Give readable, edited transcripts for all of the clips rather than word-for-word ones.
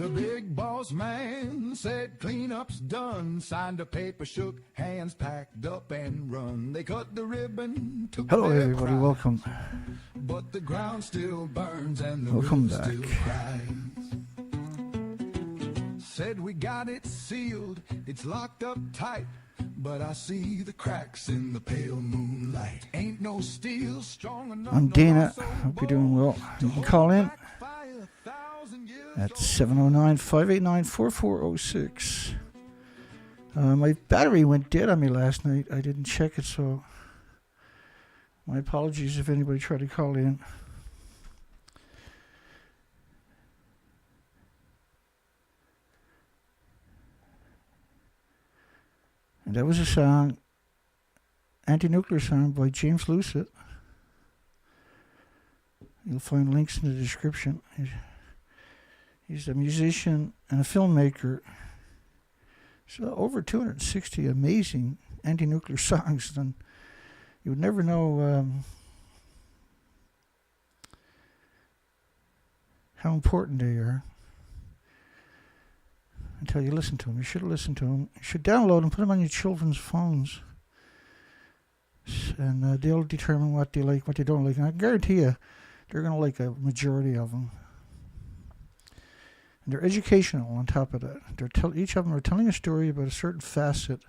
The big boss man said cleanup's done, signed a paper, shook hands, packed up and run. They cut the ribbon, took Hello their everybody, prize, welcome. but the ground still burns and the Welcome river back. still cries. Said we got it sealed, it's locked up tight, but I see the cracks in the pale moonlight. Ain't no steel strong enough. I'm Dana, hope you're doing well. You can call in at 709-589-4406. My battery went dead on me last night. I didn't check it, so my apologies if anybody tried to call in. And that was a song, anti-nuclear song by James Lucid. You'll find links in the description. He's a musician and a filmmaker. So over 260 amazing anti-nuclear songs, and you would never know how important they are until you listen to them. You should listen to them. You should download them, put them on your children's phones, and they'll determine what they like, what they don't like. And I guarantee you, they're going to like a majority of them. And they're educational on top of that. Each of them are telling a story about a certain facet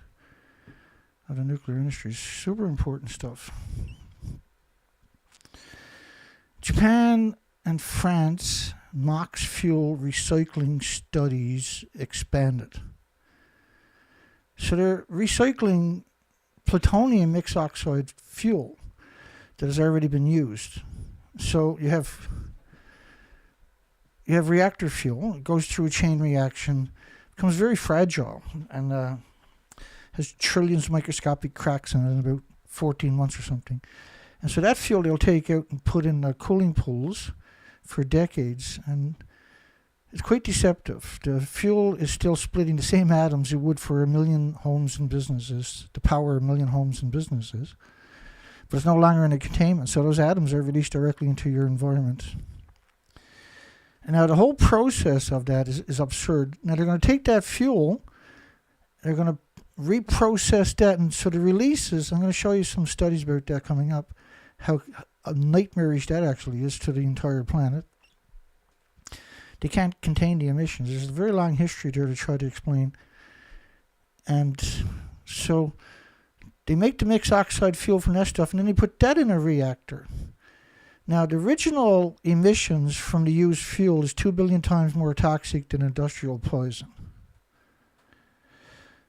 of the nuclear industry. Super important stuff. Japan and France MOX fuel recycling studies expanded. So they're recycling plutonium mixed oxide fuel that has already been used. So you have reactor fuel. It goes through a chain reaction, becomes very fragile, and has trillions of microscopic cracks in it in about 14 months or something. And so that fuel they'll take out and put in cooling pools for decades, and it's quite deceptive. The fuel is still splitting the same atoms it would for 1 million homes and businesses, to power 1 million homes and businesses, but it's no longer in a containment, so those atoms are released directly into your environment. And now the whole process of that is absurd. Now they're going to take that fuel, they're going to reprocess that, and so the releases, I'm going to show you some studies about that coming up, how nightmarish that actually is to the entire planet. They can't contain the emissions. There's a very long history there to try to explain. And so they make the mixed oxide fuel from that stuff, and then they put that in a reactor. Now, the original emissions from the used fuel is 2 billion times more toxic than industrial poison.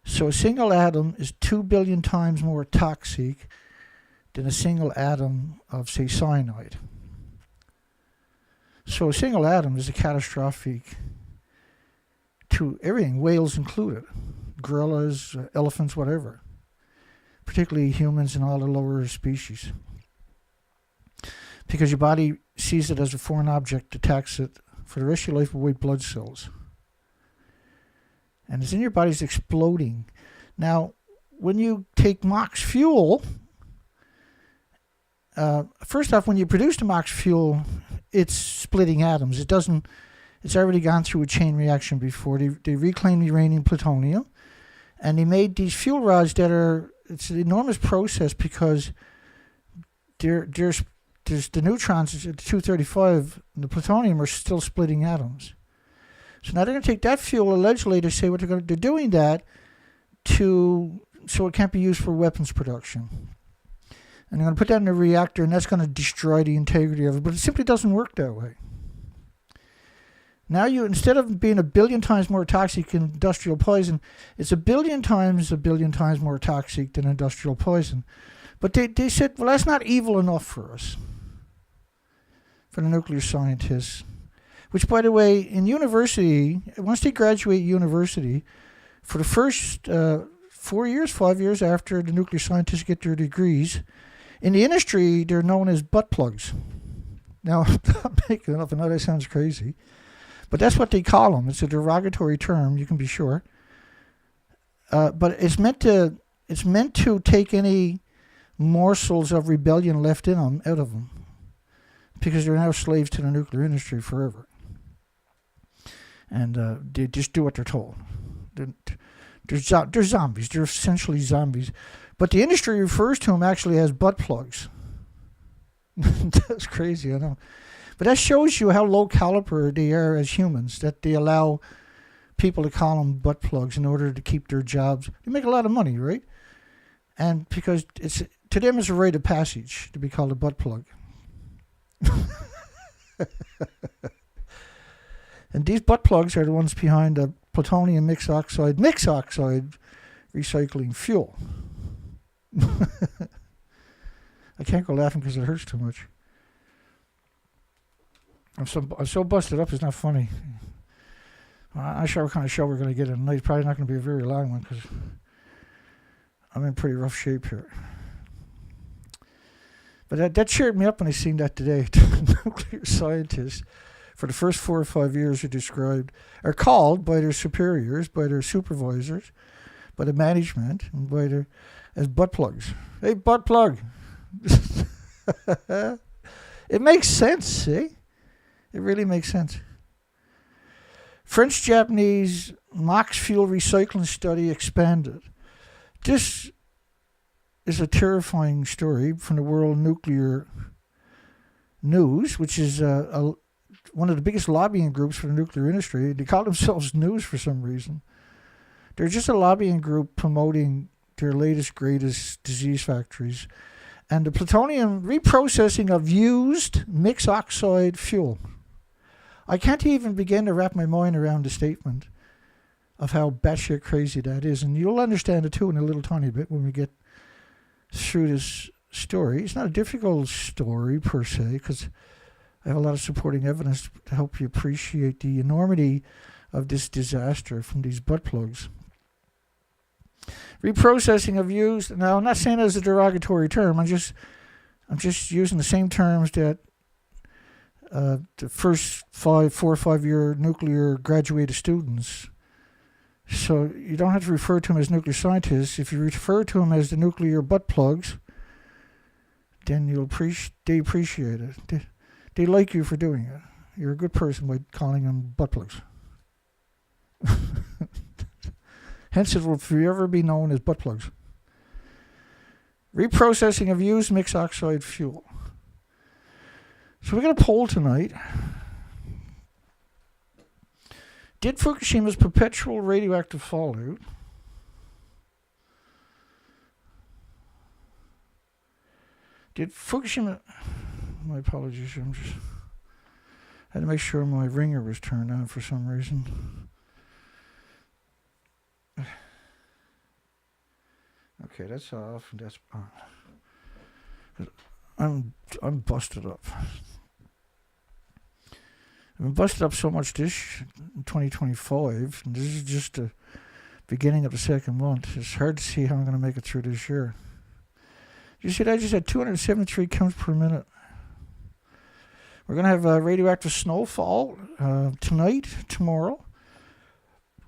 So a single atom is 2 billion times more toxic than a single atom of, say, cyanide. So a single atom is a catastrophic to everything, whales included, gorillas, elephants, whatever, particularly humans and all the lower species. Because your body sees it as a foreign object, attacks it for the rest of your life with white blood cells. And it's in your body's exploding. Now, when you take MOX fuel, first off, when you produce the MOX fuel, it's splitting atoms. It's already gone through a chain reaction before. They reclaimed uranium plutonium, and they made these fuel rods it's an enormous process because there's the neutrons at 235, and the plutonium are still splitting atoms. So now they're going to take that fuel, allegedly, to say they're doing that so it can't be used for weapons production. And they're going to put that in a reactor, and that's going to destroy the integrity of it. But it simply doesn't work that way. Now instead of being 1 billion times more toxic than industrial poison, it's 1 billion times more toxic than industrial poison. But they said, well, that's not evil enough for us, for the nuclear scientists. Which, by the way, in university, once they graduate university, for the first 5 years after the nuclear scientists get their degrees, in the industry, they're known as butt plugs. Now, I'm making it up, and that sounds crazy, but that's what they call them. It's a derogatory term, you can be sure. But it's meant to take any morsels of rebellion left in them out of them, because they're now slaves to the nuclear industry forever. and they just do what they're told. They're zombies. They're essentially zombies. But the industry refers to them actually as butt plugs. That's crazy, I know. But that shows you how low caliber they are as humans, that they allow people to call them butt plugs in order to keep their jobs. They make a lot of money, right? And because to them it's a rite of passage to be called a butt plug. And these butt plugs are the ones behind the plutonium mixed oxide recycling fuel. I can't go laughing because it hurts too much. I'm so busted up, it's not funny. I'm not sure what kind of show we're going to get tonight. It's probably not going to be a very long one because I'm in pretty rough shape here. But that cheered me up when I seen that today. Nuclear scientists, for the first 4 or 5 years, are called by their superiors, by their supervisors, by the management, and as butt plugs. Hey, butt plug. It makes sense, see? It really makes sense. French-Japanese MOX fuel recycling study expanded. This is a terrifying story from the World Nuclear News, which is one of the biggest lobbying groups for the nuclear industry. They call themselves News for some reason. They're just a lobbying group promoting their latest, greatest disease factories and the plutonium reprocessing of used mixed oxide fuel. I can't even begin to wrap my mind around the statement of how batshit crazy that is. And you'll understand it too in a little tiny bit when we get through this story. It's not a difficult story per se, because I have a lot of supporting evidence to help you appreciate the enormity of this disaster from these butt plugs. Reprocessing of used. Now, I'm not saying that as a derogatory term. I'm just using the same terms that the first 4 or 5 year nuclear graduated students. So you don't have to refer to them as nuclear scientists. If you refer to them as the nuclear butt plugs, then they appreciate it. They like you for doing it. You're a good person by calling them butt plugs. Hence, it will forever be known as butt plugs. Reprocessing of used mixed oxide fuel. So we got a poll tonight. Did Fukushima's perpetual radioactive fallout my apologies, I had to make sure my ringer was turned on for some reason. Okay, that's off and that's on. I'm busted up. I've been busted up so much this 2025, and this is just the beginning of the second month. It's hard to see how I'm going to make it through this year. You see, I just had 273 counts per minute. We're going to have radioactive snowfall tonight, tomorrow,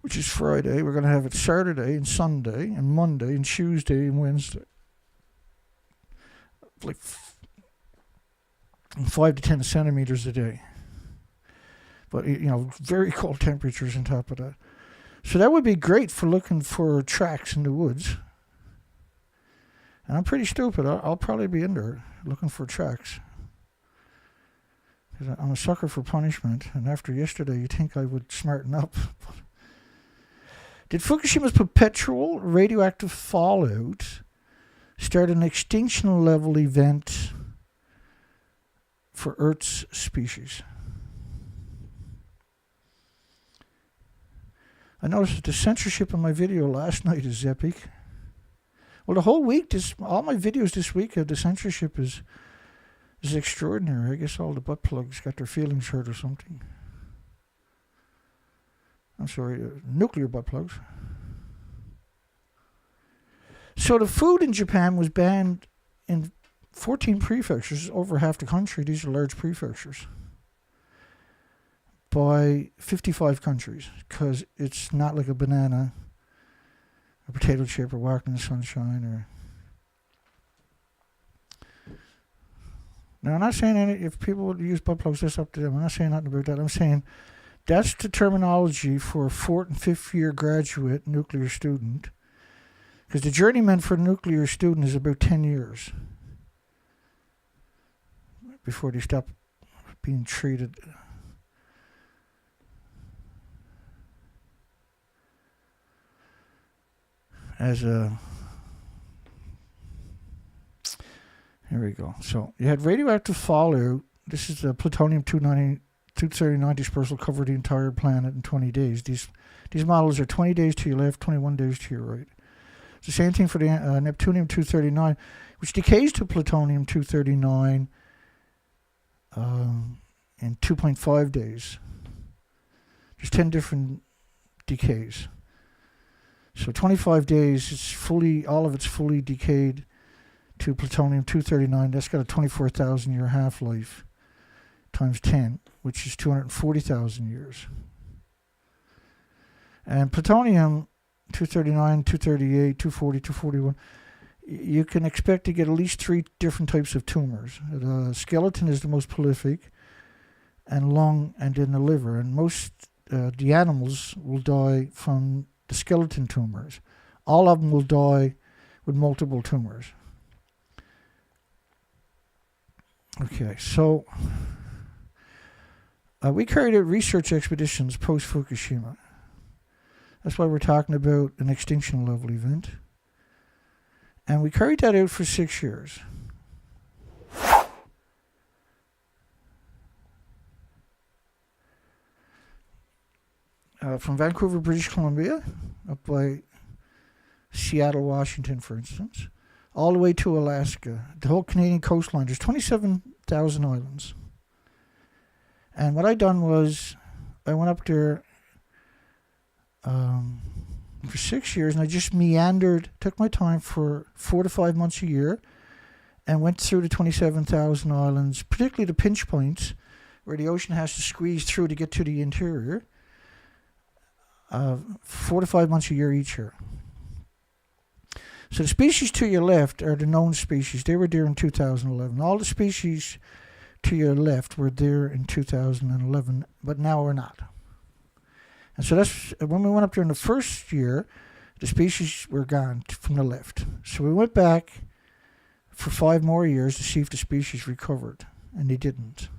which is Friday. We're going to have it Saturday and Sunday and Monday and Tuesday and Wednesday. Like 5 to 10 centimeters a day. But, very cold temperatures on top of that. So that would be great for looking for tracks in the woods. And I'm pretty stupid. I'll probably be in there looking for tracks. Because I'm a sucker for punishment. And after yesterday, you'd think I would smarten up. Did Fukushima's perpetual radioactive fallout start an extinction level event for Earth's species? I noticed that the censorship in my video last night is epic. Well, the whole week, all my videos this week, the censorship is extraordinary. I guess all the butt plugs got their feelings hurt or something. I'm sorry, nuclear butt plugs. So the food in Japan was banned in 14 prefectures, over half the country. These are large prefectures. By 55 countries, because it's not like a banana, a potato chip, or walking in the sunshine, or... Now, I'm not saying if people would use butt plugs, that's up to them. I'm not saying nothing about that. I'm saying that's the terminology for a 4th and 5th year graduate nuclear student. Because the journeyman for a nuclear student is about 10 years before they stop being treated as a... Here we go. So you had radioactive fallout. This is the plutonium-239 dispersal covered the entire planet in 20 days. These models are 20 days to your left, 21 days to your right. It's the same thing for the neptunium-239, which decays to plutonium-239 in 2.5 days. There's 10 different decays. So 25 days, all of it's fully decayed to plutonium-239. That's got a 24,000 year half-life times 10, which is 240,000 years. And plutonium-239, 238, 240, 241, you can expect to get at least 3 different types of tumors. The skeleton is the most prolific, and lung, and then the liver. And most the animals will die from the skeleton tumors. All of them will die with multiple tumors. Okay, so we carried out research expeditions post-Fukushima. That's why we're talking about an extinction level event. And we carried that out for 6 years. From Vancouver, British Columbia, up by Seattle, Washington, for instance, all the way to Alaska. The whole Canadian coastline. There's 27,000 islands. And what I done was, I went up there for 6 years, and I just meandered, took my time for 4 to 5 months a year, and went through the 27,000 islands, particularly the pinch points, where the ocean has to squeeze through to get to the interior. 4 to 5 months a year each year. So the species to your left are the known species. They were there in 2011. All the species to your left were there in 2011, but now we're not. And so that's when we went up there in the first year, the species were gone from the left. So we went back for 5 more years to see if the species recovered, and they didn't.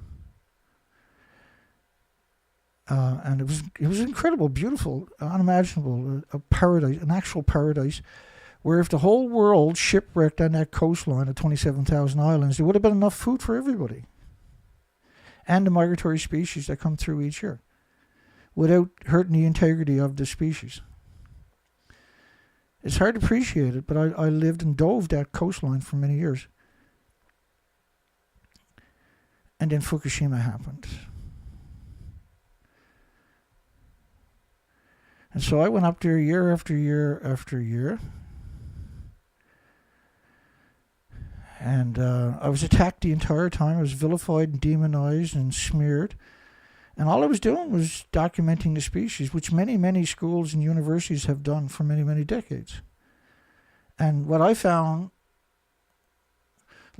And it was incredible, beautiful, unimaginable, a paradise, an actual paradise, where if the whole world shipwrecked on that coastline of 27,000 islands, there would have been enough food for everybody. And the migratory species that come through each year, without hurting the integrity of the species. It's hard to appreciate it, but I lived and dove that coastline for many years. And then Fukushima happened. And so I went up there year after year after year. And I was attacked the entire time. I was vilified and demonized and smeared. And all I was doing was documenting the species, which many, many schools and universities have done for many, many decades. And what I found,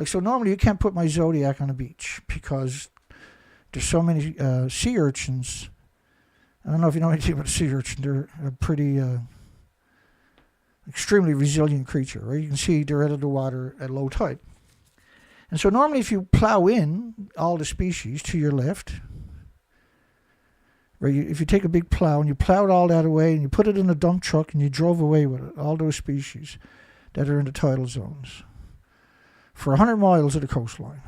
so normally you can't put my zodiac on a beach because there's so many sea urchins. I don't know if you know anything about a sea urchin. They're a pretty extremely resilient creature, right? You can see they're out of the water at low tide. And so normally if you plow in all the species to your left, right, if you take a big plow and you plowed all that away and you put it in a dump truck and you drove away with it, all those species that are in the tidal zones, for 100 miles of the coastline,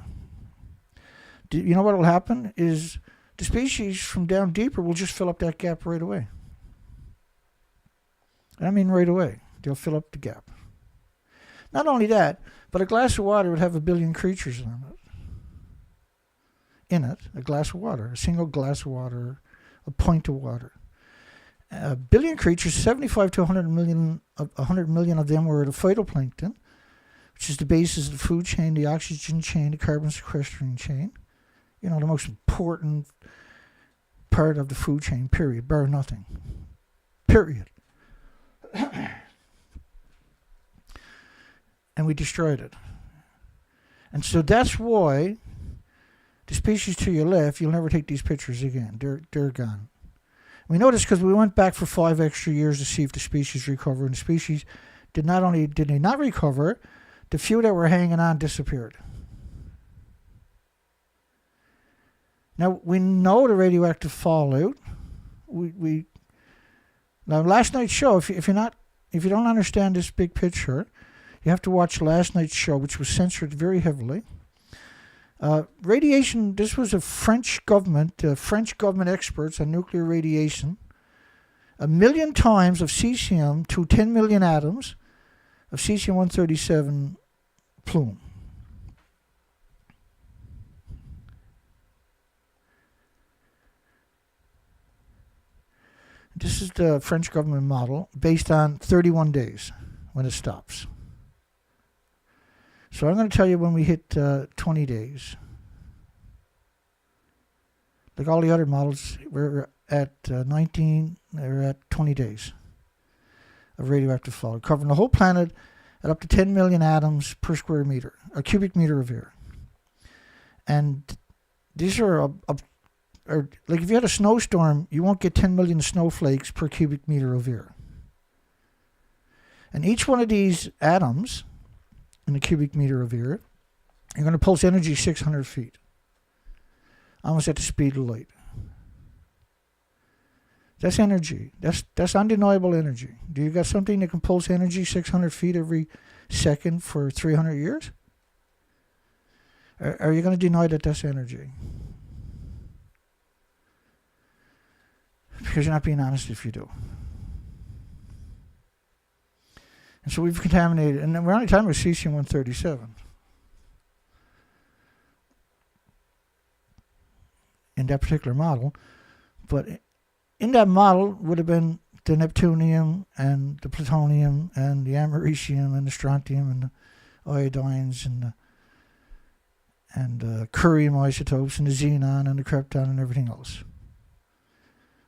you know what will happen is the species from down deeper will just fill up that gap right away. I mean right away. They'll fill up the gap. Not only that, but a glass of water would have 1 billion creatures in it, a glass of water, a single glass of water, a pint of water. 1 billion creatures, 75 to 100 million of them were the phytoplankton, which is the basis of the food chain, the oxygen chain, the carbon sequestering chain. You know, the most important part of the food chain, period, bar nothing. Period. And we destroyed it. And so that's why the species to your left, you'll never take these pictures again. They're gone. We know this because we went back for 5 extra years to see if the species recover, and the species not only did they not recover, the few that were hanging on disappeared. Now, we know the radioactive fallout. Now, last night's show, if you don't understand this big picture, you have to watch last night's show, which was censored very heavily. Radiation, this was a French government experts on nuclear radiation. 1 million times of cesium to 10 million atoms of cesium-137 plume. This is the French government model based on 31 days when it stops. So I'm going to tell you when we hit 20 days. Like all the other models, we're at 19, we're at 20 days of radioactive fallout, covering the whole planet at up to 10 million atoms per square meter, a cubic meter of air. And these are, like if you had a snowstorm, you won't get 10 million snowflakes per cubic meter of air. And each one of these atoms in a cubic meter of air, you're going to pulse energy 600 feet, almost at the speed of light. That's energy. That's undeniable energy. Do you got something that can pulse energy 600 feet every second for 300 years? Are you going to deny that that's energy? Because you're not being honest if you do. And so we've contaminated, and we're only talking about cesium-137. In that particular model. But in that model would have been the neptunium and the plutonium and the americium and the strontium and the iodines and the curium isotopes and the xenon and the krypton and everything else.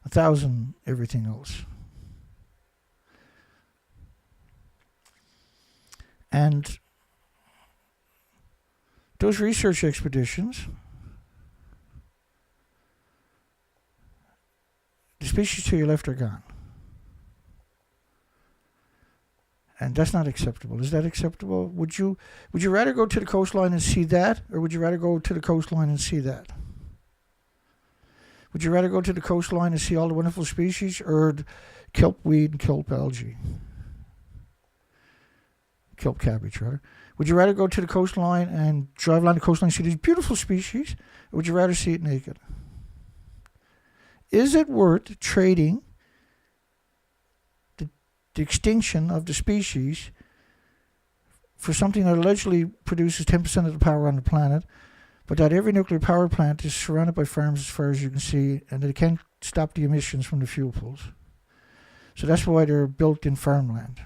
1,000 everything else. And those research expeditions, the species to your left are gone. And that's not acceptable. Is that acceptable? Would you rather go to the coastline and see that, or would you rather go to the coastline and see that? Would you rather go to the coastline and see all the wonderful species, or kelp weed and kelp algae? Kelp cabbage, rather. Would you rather go to the coastline and drive along the coastline and see these beautiful species, or would you rather see it naked? Is it worth trading the extinction of the species for something that allegedly produces 10% of the power on the planet, but that every nuclear power plant is surrounded by farms as far as you can see, and that it can't stop the emissions from the fuel pools? So that's why they're built in farmland.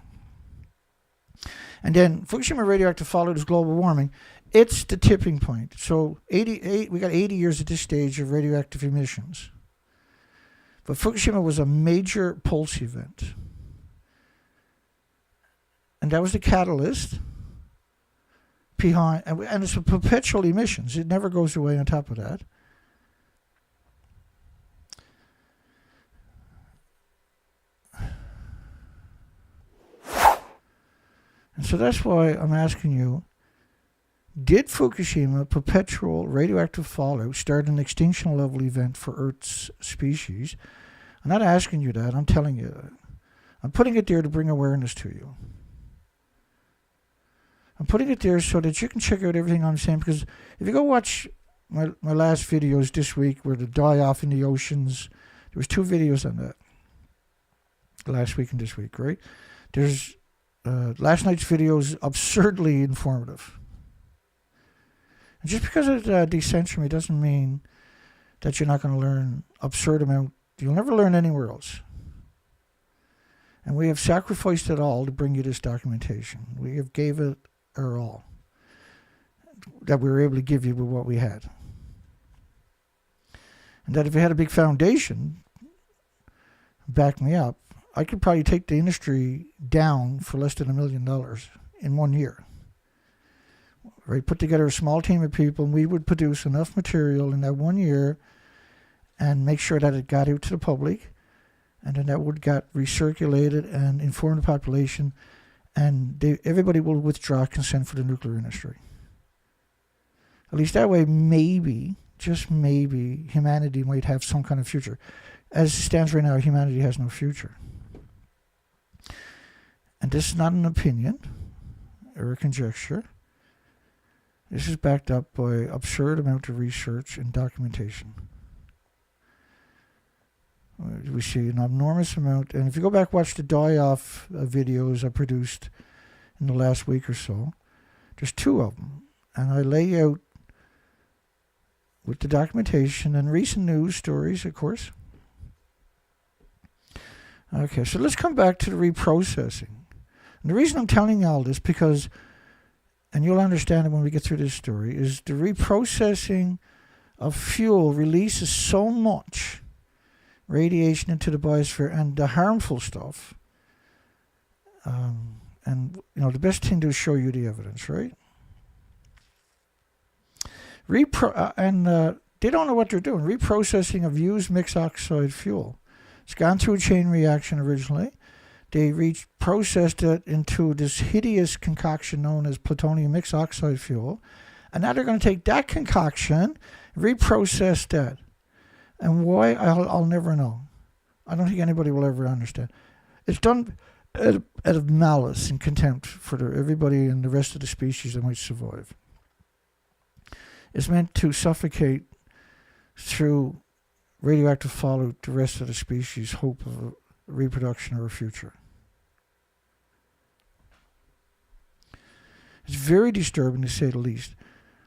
And then Fukushima radioactive fallout is global warming. It's the tipping point. So we got 80 years at this stage of radioactive emissions. But Fukushima was a major pulse event. And that was the catalyst behind, and it's a perpetual emissions. It never goes away on top of that. And so that's why I'm asking you, did Fukushima perpetual radioactive fallout start an extinction level event for Earth's species? I'm not asking you that, I'm telling you that. I'm putting it there to bring awareness to you. I'm putting it there so that you can check out everything I'm saying, because if you go watch my last videos this week where the die-off in the oceans, there was 2 videos on that. Last week and this week, right? There's last night's video is absurdly informative. And just because it decenters me doesn't mean that you're not going to learn absurd amount. You'll never learn anywhere else. And we have sacrificed it all to bring you this documentation. We have gave it our all that we were able to give you with what we had. And that if we had a big foundation back me up, I could probably take the industry down for less than $1 million in 1 year. Right? Put together a small team of people, and we would produce enough material in that 1 year and make sure that it got out to the public and then that would get recirculated and inform the population, and everybody will withdraw consent for the nuclear industry. At least that way, maybe, just maybe, humanity might have some kind of future. As it stands right now, humanity has no future. And this is not an opinion or a conjecture. This is backed up by absurd amount of research and documentation. We see an enormous amount, and if you go back watch the die-off videos I produced in the last week or so, there's 2 of them, and I lay out with the documentation and recent news stories, of course. Okay, so let's come back to the reprocessing. And the reason I'm telling you all this, because, and you'll understand it when we get through this story, is the reprocessing of fuel releases so much radiation into the biosphere and the harmful stuff. And, you know, the best thing to do is show you the evidence, right? They don't know what they're doing. Reprocessing of used mixed oxide fuel. It's gone through a chain reaction originally. They processed it into this hideous concoction known as plutonium mixed oxide fuel. And now they're going to take that concoction, reprocess that. And why, I'll never know. I don't think anybody will ever understand. It's done out of malice and contempt for everybody and the rest of the species that might survive. It's meant to suffocate through radioactive fallout the rest of the species' hope of a reproduction or a future. It's very disturbing, to say the least.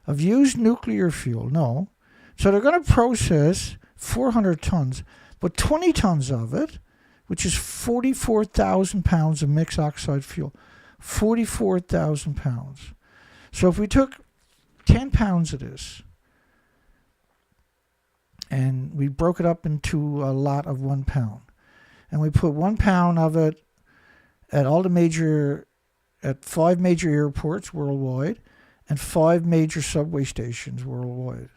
Of used nuclear fuel, no. So they're going to process 400 tons, but 20 tons of it, which is 44,000 pounds of mixed oxide fuel. 44,000 pounds. So if we took 10 pounds of this and we broke it up into a lot of 1 pound, and we put 1 pound of it at at 5 major airports worldwide and 5 major subway stations worldwide,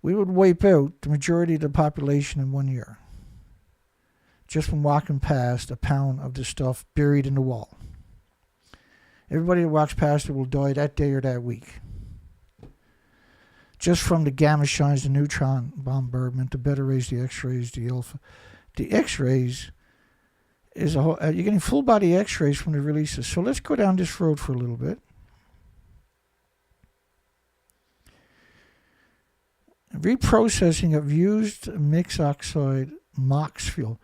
we would wipe out the majority of the population in 1 year. Just from walking past a pound of this stuff buried in the wall. Everybody that walks past it will die that day or that week. Just from the gamma shines, the neutron bombardment, the beta rays, the X-rays, the alpha. The X-rays is a whole, you're getting full body X-rays from the releases. So let's go down this road for a little bit. Reprocessing of used mixed oxide MOX fuel.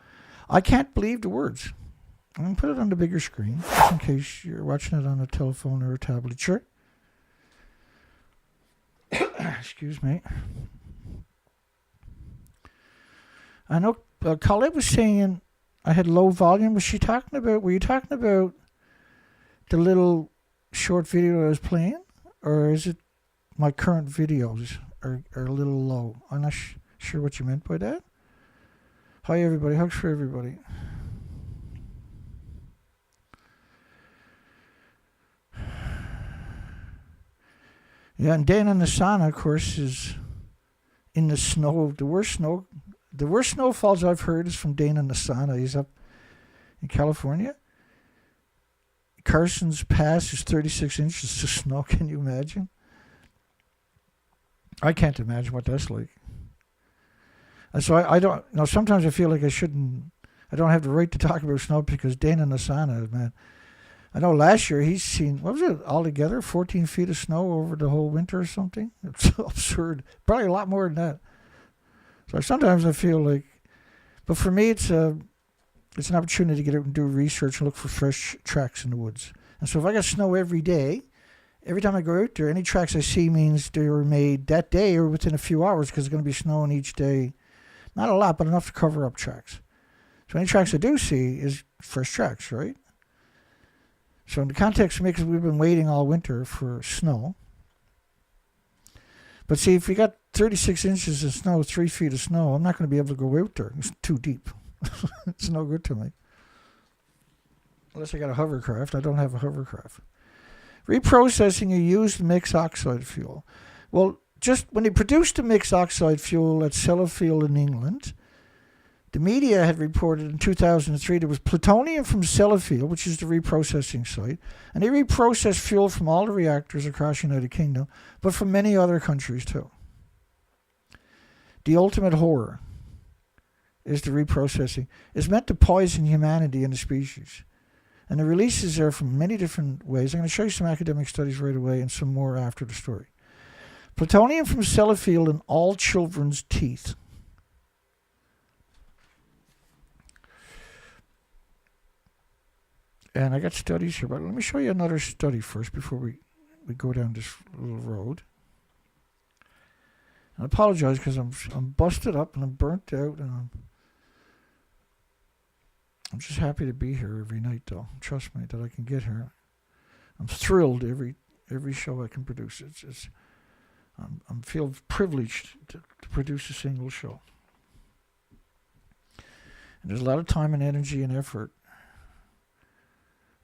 I can't believe the words. I'm going to put it on the bigger screen, just in case you're watching it on a telephone or a tablet. Sure. Excuse me. I know Colette was saying I had low volume. Were you talking about the little short video I was playing? Or is it my current videos are a little low? I'm not sure what you meant by that. Hi, everybody. Hugs for everybody. Yeah, and Dana Nasana, of course, is in the snow. The worst snowfalls I've heard is from Dana Nasana. He's up in California. Carson's Pass is 36 inches of snow. Can you imagine? I can't imagine what that's like. And so I don't, you know, sometimes I feel like I don't have the right to talk about snow because Dana Nasana, man. I know last year he's seen, what was it, altogether, 14 feet of snow over the whole winter or something? It's absurd. Probably a lot more than that. So sometimes I feel like, but for me it's an opportunity to get out and do research and look for fresh tracks in the woods. And so if I got snow every day, every time I go out there, any tracks I see means they were made that day or within a few hours because it's going to be snowing each day. Not a lot, but enough to cover up tracks. So any tracks I do see is fresh tracks, right? So in the context of me, because we've been waiting all winter for snow. But see, if you got 36 inches of snow, 3 feet of snow, I'm not going to be able to go out there. It's too deep. It's no good to me. Unless I got a hovercraft. I don't have a hovercraft. Reprocessing a used mixed oxide fuel. Well, just when they produced the mixed oxide fuel at Sellafield in England, The media had reported in 2003 there was plutonium from Sellafield, which is the reprocessing site, and they reprocessed fuel from all the reactors across the United Kingdom, but from many other countries too. The ultimate horror is the reprocessing. It's meant to poison humanity and the species. And the releases are from many different ways. I'm going to show you some academic studies right away and some more after the story. Plutonium from Sellafield in all children's teeth. And I got studies here, but let me show you another study first before we go down this little road. And I apologize because I'm busted up and I'm burnt out, and I'm just happy to be here every night, though. Trust me that I can get here. I'm thrilled every show I can produce. I'm feel privileged to produce a single show. And there's a lot of time and energy and effort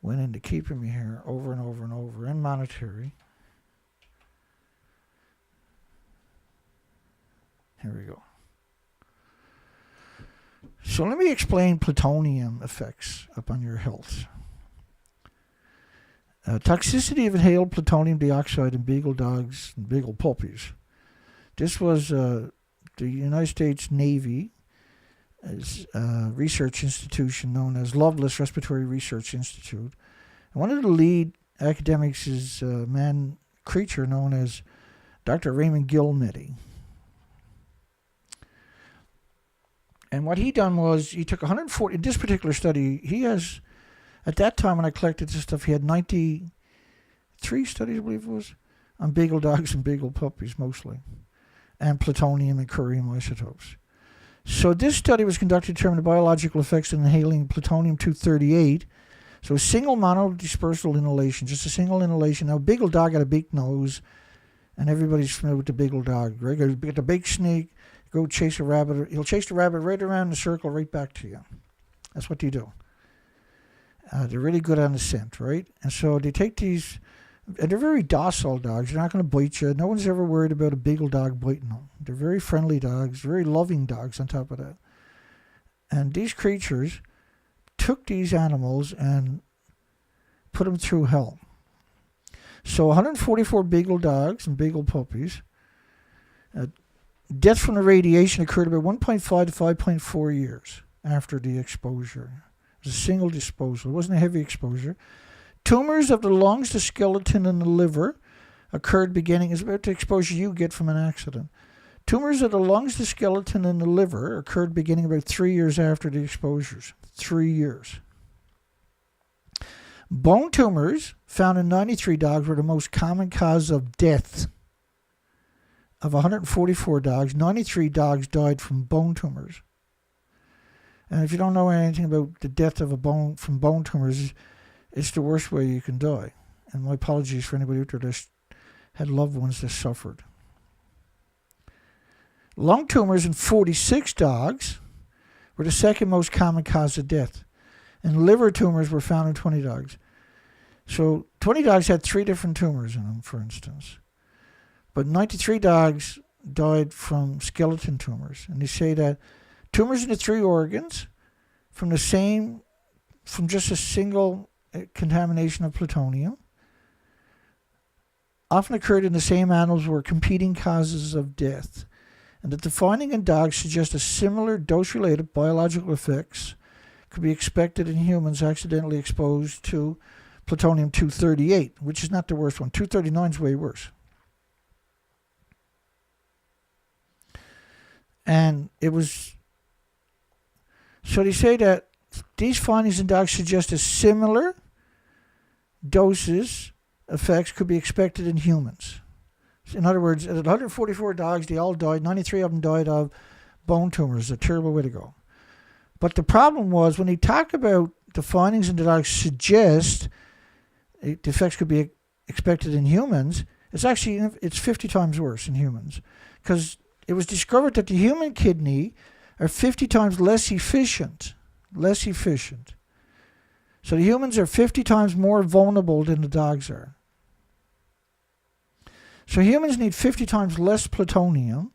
went into keeping me here over and over and over, and monetary. Here we go. So let me explain plutonium effects upon your health. Toxicity of inhaled plutonium dioxide in beagle dogs and beagle puppies. This was the United States Navy research institution known as Loveless Respiratory Research Institute. And one of the lead academics is a creature known as Dr. Raymond Gilmedy. And what he done was he took 140, in this particular study, he has, at that time when I collected this stuff, he had 93 studies, I believe it was, on beagle dogs and beagle puppies mostly, and plutonium and curium isotopes. So this study was conducted to determine the biological effects of inhaling plutonium-238. So a single monodispersal inhalation, just a single inhalation. Now, a beagle dog got a big nose, and everybody's familiar with the beagle dog, right? You get the big snake, go chase a rabbit. He'll chase the rabbit right around the circle, right back to you. That's what they do. They're really good on the scent, right? And so they take these, and they're very docile dogs. They're not going to bite you. No one's ever worried about a beagle dog biting them. They're very friendly dogs, very loving dogs on top of that. And these creatures took these animals and put them through hell. So 144 beagle dogs and beagle puppies. Death from the radiation occurred about 1.5 to 5.4 years after the exposure. It was a single disposal. It wasn't a heavy exposure. Tumors of the lungs, the skeleton, and the liver occurred beginning, is about the exposure you get from an accident. Tumors of the lungs, the skeleton, and the liver occurred beginning about 3 years after the exposures. 3 years. Bone tumors found in 93 dogs were the most common cause of death. Of 144 dogs, 93 dogs died from bone tumors. And if you don't know anything about the death of from bone tumors, it's the worst way you can die. And my apologies for anybody out there that had loved ones that suffered. Lung tumors in 46 dogs were the second most common cause of death. And liver tumors were found in 20 dogs. So 20 dogs had 3 different tumors in them, for instance. But 93 dogs died from skeleton tumors. And they say that tumors in the 3 organs from just a single contamination of plutonium often occurred in the same animals were competing causes of death. And that the finding in dogs suggests a similar dose-related biological effects could be expected in humans accidentally exposed to plutonium-238, which is not the worst one. 239 is way worse. And it was, so they say that these findings in dogs suggest a similar doses effects could be expected in humans. In other words, at 144 dogs, they all died. 93 of them died of bone tumors. A terrible way to go. But the problem was when they talk about the findings in the dogs suggest the effects could be expected in humans, it's 50 times worse in humans. Because it was discovered that the human kidney are 50 times less efficient. So the humans are 50 times more vulnerable than the dogs are. So humans need 50 times less plutonium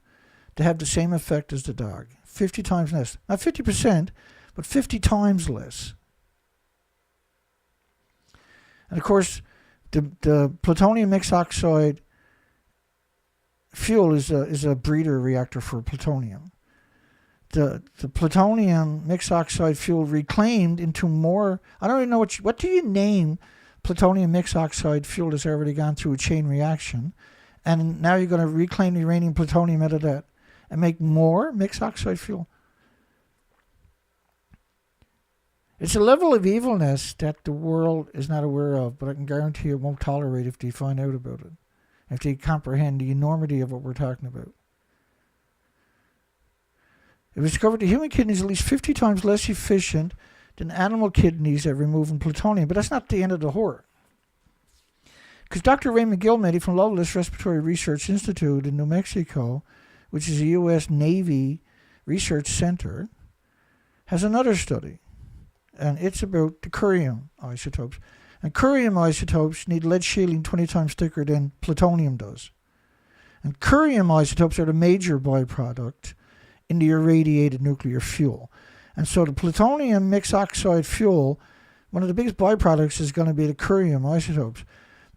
to have the same effect as the dog. 50 times less. Not 50%, but 50 times less. And of course, the plutonium mixed oxide fuel is a breeder reactor for plutonium. The plutonium mixed oxide fuel reclaimed into more, I don't even know what do you name plutonium mixed oxide fuel that's already gone through a chain reaction, and now you're going to reclaim the uranium plutonium out of that and make more mixed oxide fuel. It's a level of evilness that the world is not aware of, but I can guarantee it won't tolerate if they find out about it, if they comprehend the enormity of what we're talking about. It was discovered that human kidneys are at least 50 times less efficient than animal kidneys at removing plutonium, but that's not the end of the horror. Because Dr. Ray McGillmedy from Loveless Respiratory Research Institute in New Mexico, which is a U.S. Navy research center, has another study. And it's about the curium isotopes. And curium isotopes need lead shielding 20 times thicker than plutonium does. And curium isotopes are the major byproduct in the irradiated nuclear fuel. And so the plutonium mixed oxide fuel, one of the biggest byproducts is going to be the curium isotopes.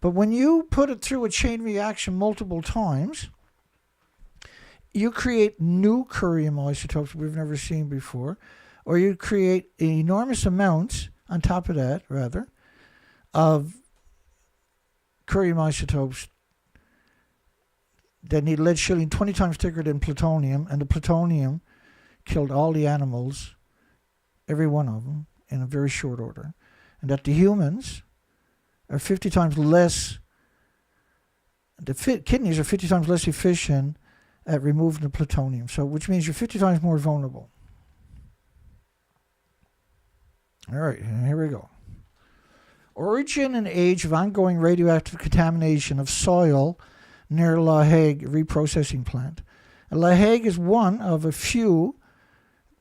But when you put it through a chain reaction multiple times, you create new curium isotopes we've never seen before, or you create enormous amounts, on top of that, rather, of curium isotopes that need lead shielding 20 times thicker than plutonium, and the plutonium killed all the animals, every one of them, in a very short order. And that the humans are 50 times less, kidneys are 50 times less efficient at removing the plutonium, so which means you're 50 times more vulnerable. All right, here we go. Origin and age of ongoing radioactive contamination of soil near La Hague reprocessing plant. And La Hague is one of a few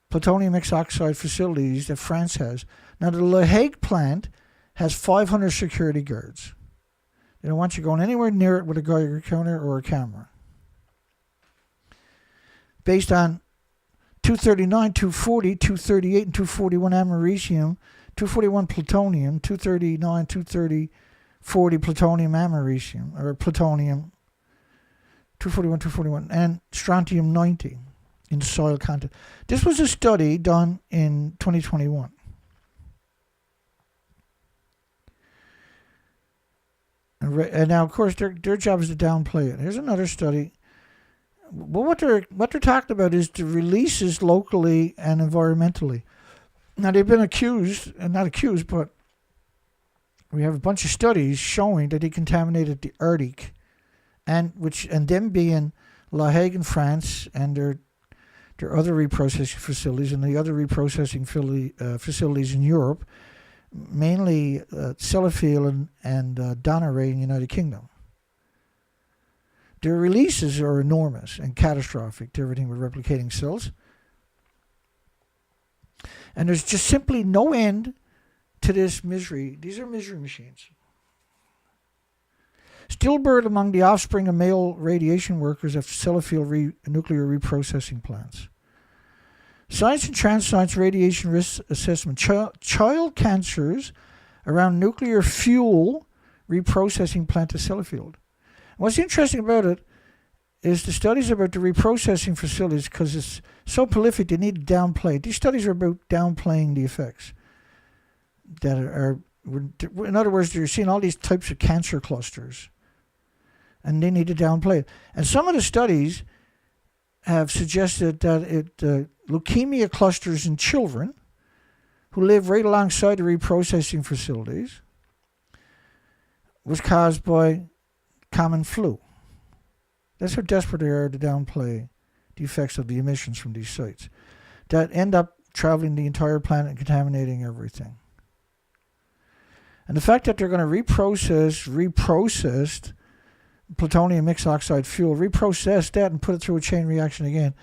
plutonium mixed oxide facilities that France has. Now, the La Hague plant has 500 security guards. They don't want you going anywhere near it with a Geiger counter or a camera. Based on 239, 240, 238, and 241 americium, 241 plutonium, 239, 230, 40 plutonium americium, or plutonium, 241, 241, and strontium 90 in soil content. This was a study done in 2021. And now, of course, their job is to downplay it. Here's another study. Well, what they're talking about is the releases locally and environmentally. Now, they've been accused, and not accused, but we have a bunch of studies showing that they contaminated the Arctic, and them being La Hague in France and their other reprocessing facilities and the other reprocessing facilities in Europe, mainly Sellafield and Donneray in the United Kingdom. Their releases are enormous and catastrophic to everything with replicating cells. And there's just simply no end to this misery. These are misery machines. Stillbirth among the offspring of male radiation workers at Sellafield nuclear reprocessing plants. Science and Transscience Radiation Risk Assessment. Child cancers around nuclear fuel reprocessing plant at Sellafield. What's interesting about it is the studies about the reprocessing facilities, because it's so prolific, they need to downplay it. These studies are about downplaying the effects that are, in other words, you're seeing all these types of cancer clusters, and they need to downplay it. And some of the studies have suggested that leukemia clusters in children who live right alongside the reprocessing facilities was caused by common flu. That's how desperate they are to downplay the effects of the emissions from these sites that end up traveling the entire planet and contaminating everything. And the fact that they're going to reprocessed plutonium mixed oxide fuel, reprocess that and put it through a chain reaction again,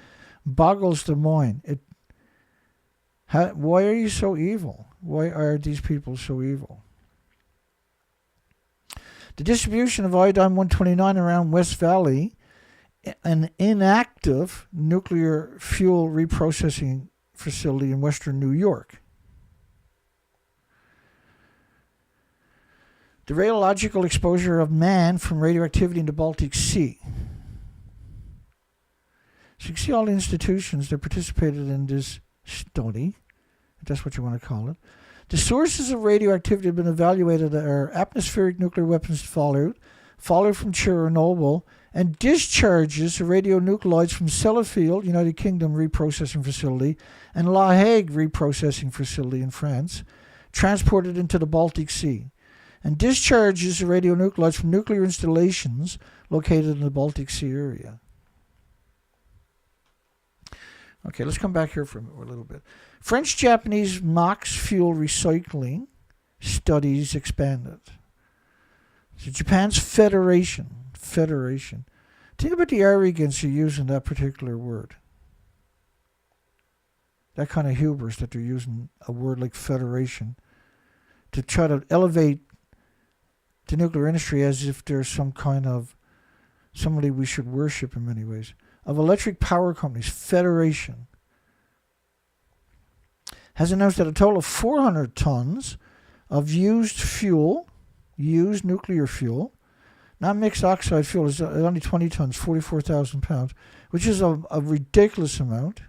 boggles the mind. Why are you so evil? Why are these people so evil? The distribution of iodine-129 around West Valley an inactive nuclear fuel reprocessing facility in western New York. The radiological exposure of man from radioactivity in the Baltic Sea. So you can see all the institutions that participated in this study, if that's what you want to call it. The sources of radioactivity have been evaluated are atmospheric nuclear weapons fallout from Chernobyl, and discharges of radionuclides from Sellafield, United Kingdom reprocessing facility, and La Hague reprocessing facility in France, transported into the Baltic Sea, and discharges of radionuclides from nuclear installations located in the Baltic Sea area. Okay, let's come back here for a little bit. French-Japanese MOX fuel recycling studies expanded. So Japan's Federation. Think about the arrogance of using that particular word. That kind of hubris that they're using a word like federation to try to elevate the nuclear industry as if there's some kind of somebody we should worship in many ways. Of electric power companies, Federation, has announced that a total of 400 tons of used nuclear fuel, not mixed oxide fuel, is only 20 tons, 44,000 pounds, which is a ridiculous amount.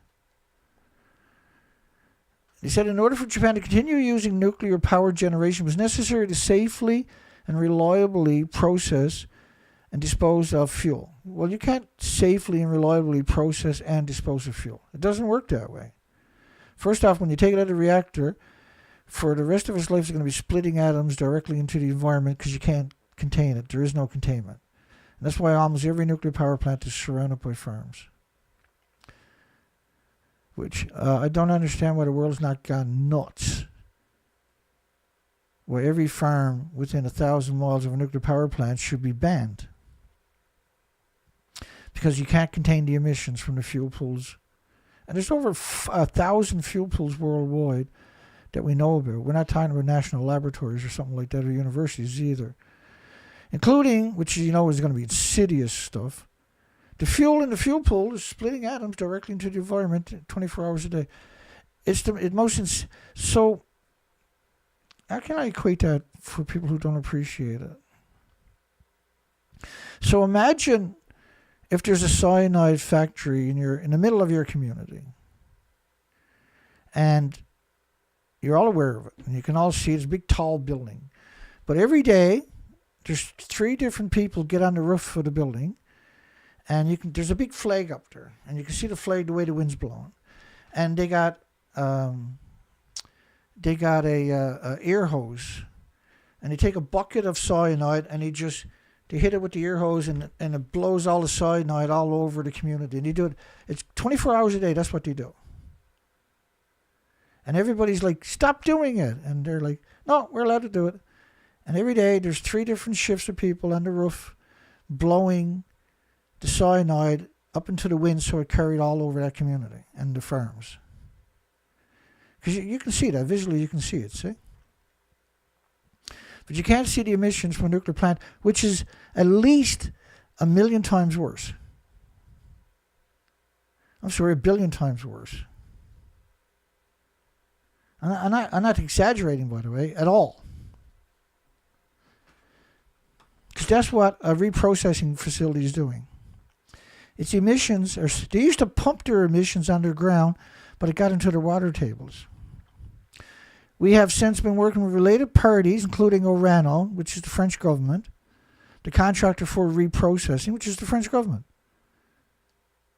He said in order for Japan to continue using nuclear power generation, it was necessary to safely and reliably process and dispose of fuel. Well, you can't safely and reliably process and dispose of fuel. It doesn't work that way. First off, when you take it out of the reactor, for the rest of its life, it's going to be splitting atoms directly into the environment because you can't contain it. There is no containment. And that's why almost every nuclear power plant is surrounded by farms. Which I don't understand why the world's not gone nuts. Why every farm within 1,000 miles of a nuclear power plant should be banned. Because you can't contain the emissions from the fuel pools. And there's over 1,000 fuel pools worldwide that we know about. We're not talking about national laboratories or something like that, or universities either. Including, which is going to be insidious stuff, the fuel in the fuel pool is splitting atoms directly into the environment 24 hours a day. So, how can I equate that for people who don't appreciate it? So imagine if there's a cyanide factory in the middle of your community, and you're all aware of it, and you can all see it's a big tall building. But every day, there's 3 different people get on the roof of the building, and there's a big flag up there, and you can see the flag the way the wind's blowing. And they got a air hose, and they take a bucket of cyanide, and they hit it with the air hose, and it blows all the cyanide all over the community. And they do it. It's 24 hours a day. That's what they do. And everybody's like, stop doing it. And they're like, no, we're allowed to do it. And every day there's 3 different shifts of people on the roof blowing the cyanide up into the wind so it carried all over that community and the farms. Because you can see that. Visually you can see it, see? But you can't see the emissions from a nuclear plant, which is at least 1 million times worse. I'm sorry, 1 billion times worse. I'm not exaggerating, by the way, at all. Because that's what a reprocessing facility is doing. Its emissions they used to pump their emissions underground, but it got into their water tables. We have since been working with related parties, including Orano, which is the French government, the contractor for reprocessing, which is the French government,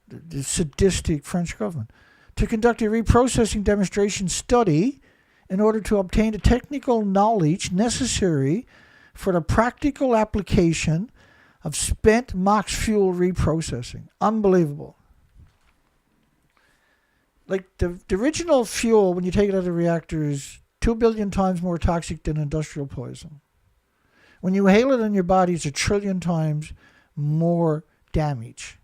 the sadistic French government, to conduct a reprocessing demonstration study in order to obtain the technical knowledge necessary for the practical application of spent MOX fuel reprocessing. Unbelievable. Like the original fuel, when you take it out of the reactor, is 2 billion times more toxic than industrial poison. When you inhale it in your body, it's 1 trillion times more damage.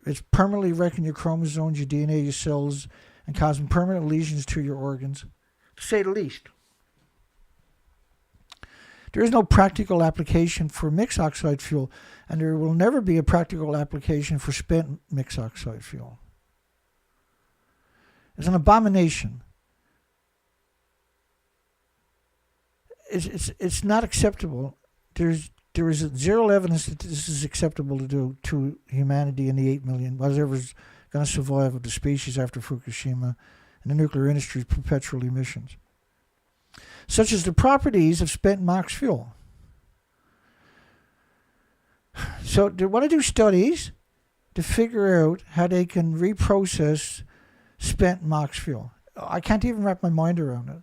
It's permanently wrecking your chromosomes, your DNA, your cells, and causing permanent lesions to your organs, to say the least. There is no practical application for mixed oxide fuel, and there will never be a practical application for spent mixed oxide fuel. It's an abomination. It's not acceptable. There is zero evidence that this is acceptable to do to humanity and the 8 million, whatever's going to survive of the species after Fukushima and the nuclear industry's perpetual emissions, such as the properties of spent MOX fuel. So they want to do studies to figure out how they can reprocess spent MOX fuel. I can't even wrap my mind around it.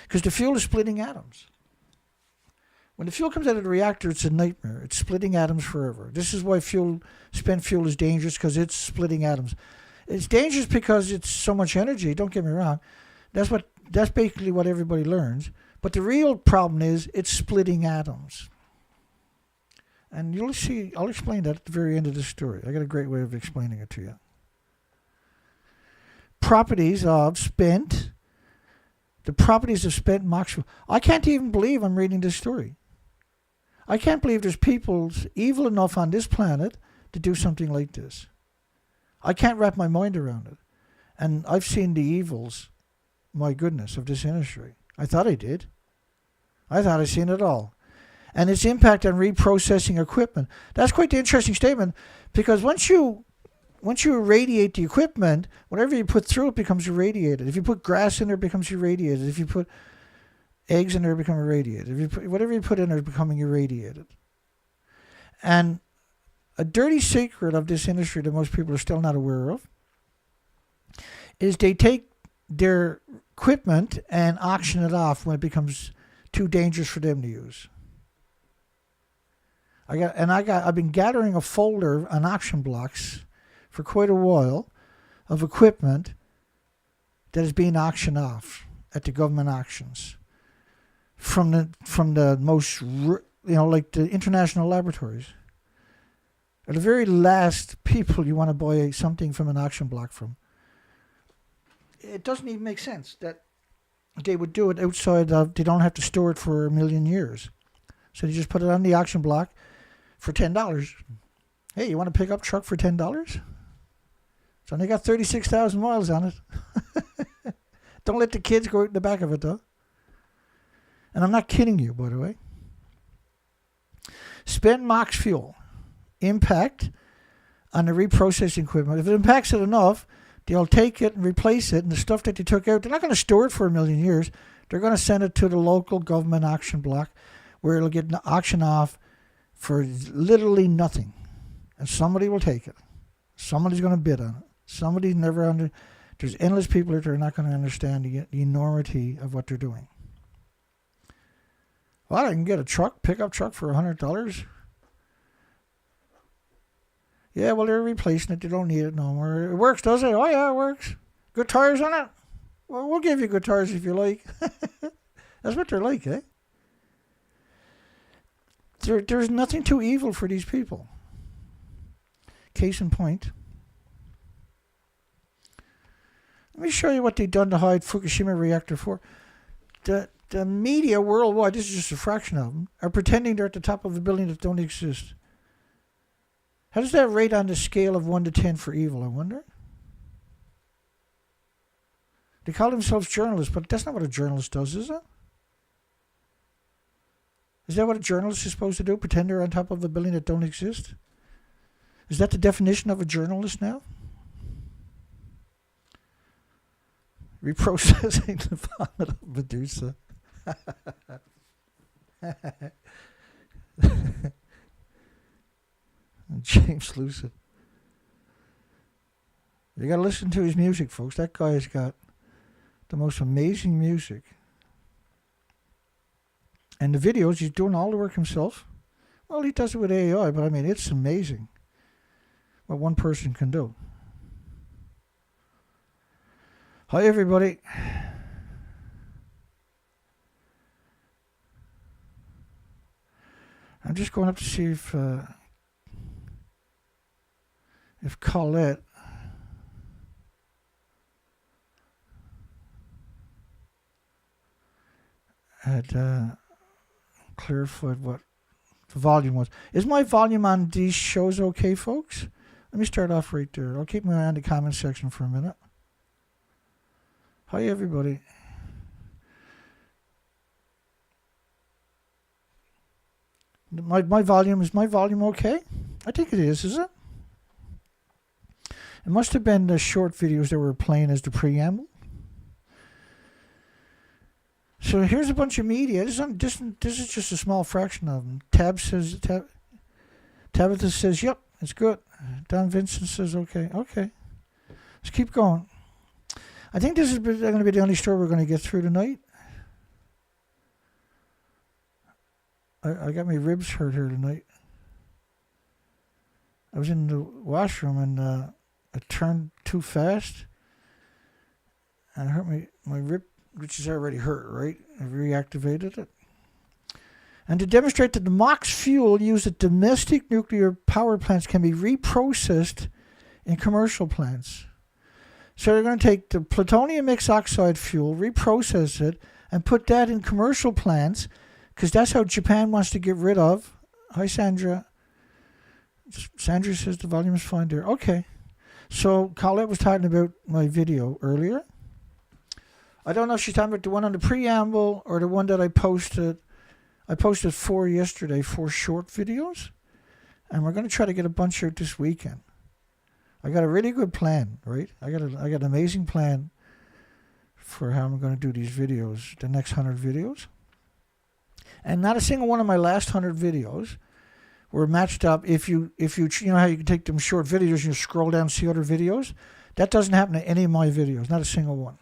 Because the fuel is splitting atoms. When the fuel comes out of the reactor, it's a nightmare. It's splitting atoms forever. This is why spent fuel is dangerous, because it's splitting atoms. It's dangerous because it's so much energy. Don't get me wrong. That's basically what everybody learns. But the real problem is it's splitting atoms. And you'll see, I'll explain that at the very end of the story. I got a great way of explaining it to you. The properties of spent MOX fuel. I can't even believe I'm reading this story. I can't believe there's people evil enough on this planet to do something like this. I can't wrap my mind around it. And I've seen the evils, my goodness, of this industry. I thought I did. I thought I'd seen it all. And its impact on reprocessing equipment. That's quite the interesting statement, because once you irradiate the equipment, whatever you put through it becomes irradiated. If you put grass in there, it becomes irradiated. If you put eggs in there, it becomes irradiated. Whatever you put in there is becoming irradiated. And a dirty secret of this industry that most people are still not aware of is they take their equipment and auction it off when it becomes too dangerous for them to use. I've been gathering a folder on auction blocks for quite a while of equipment that is being auctioned off at the government auctions from the most, like the international laboratories. Are the very last people you want to buy something from an auction block from. It doesn't even make sense that they would do it outside of, they don't have to store it for 1 million years. So they just put it on the auction block for $10. Hey, you want to pick up truck for $10? It's only got 36,000 miles on it. Don't let the kids go out in the back of it, though. And I'm not kidding you, by the way. Spent MOX fuel. Impact on the reprocessing equipment. If it impacts it enough, they'll take it and replace it, and the stuff that they took out, they're not going to store it for 1 million years. They're going to send it to the local government auction block where it'll get auctioned off for literally nothing. And somebody will take it. Somebody's going to bid on it. There's endless people that are not going to understand the enormity of what they're doing. Well, I can get a pickup truck for $100. Yeah, well, they're replacing it. They don't need it no more. It works, does it? Oh, yeah, it works. Good tires on it? Well, we'll give you good tires if you like. That's what they're like, eh? There's nothing too evil for these people. Case in point. Let me show you what they've done to hide Fukushima Reactor 4. The media worldwide, this is just a fraction of them, are pretending they're at the top of a building that don't exist. How does that rate on the scale of 1 to 10 for evil, I wonder? They call themselves journalists, but that's not what a journalist does, is it? Is that what a journalist is supposed to do? Pretend they're on top of a building that don't exist? Is that the definition of a journalist now? Reprocessing the vomit of Medusa. James Lucid. You got to listen to his music, folks. That guy has got the most amazing music. And the videos, he's doing all the work himself. Well, he does it with AI, but I mean, it's amazing what one person can do. Hi, everybody. I'm just going up to see if Colette had clarified what the volume was. Is my volume on these shows okay, folks? Let me start off right there. I'll keep my eye on the comment section for a minute. Hi, everybody. My volume, is my volume okay? I think it is it? It must have been the short videos that were playing as the preamble. So here's a bunch of media. This is just a small fraction of them. Tabitha says, yep, it's good. Don Vincent says, okay. Let's keep going. I think this is going to be the only story we're going to get through tonight. I got my ribs hurt here tonight. I was in the washroom and it turned too fast. And I hurt my rib, which is already hurt, right? I reactivated it. And to demonstrate that the MOX fuel used at domestic nuclear power plants can be reprocessed in commercial plants. So they're going to take the plutonium mixed oxide fuel, reprocess it, and put that in commercial plants, because that's how Japan wants to get rid of. Hi, Sandra. Sandra says the volume is fine there. Okay. So Colette was talking about my video earlier. I don't know if she's talking about the one on the preamble or the one that I posted. I posted 4 yesterday, 4 short videos. And we're going to try to get a bunch out this weekend. I got a really good plan, right? I got an amazing plan for how I'm going to do these videos, the next 100 videos. And not a single one of my last 100 videos were matched up. If you know how you can take them short videos and you scroll down and see other videos? That doesn't happen to any of my videos, not a single one.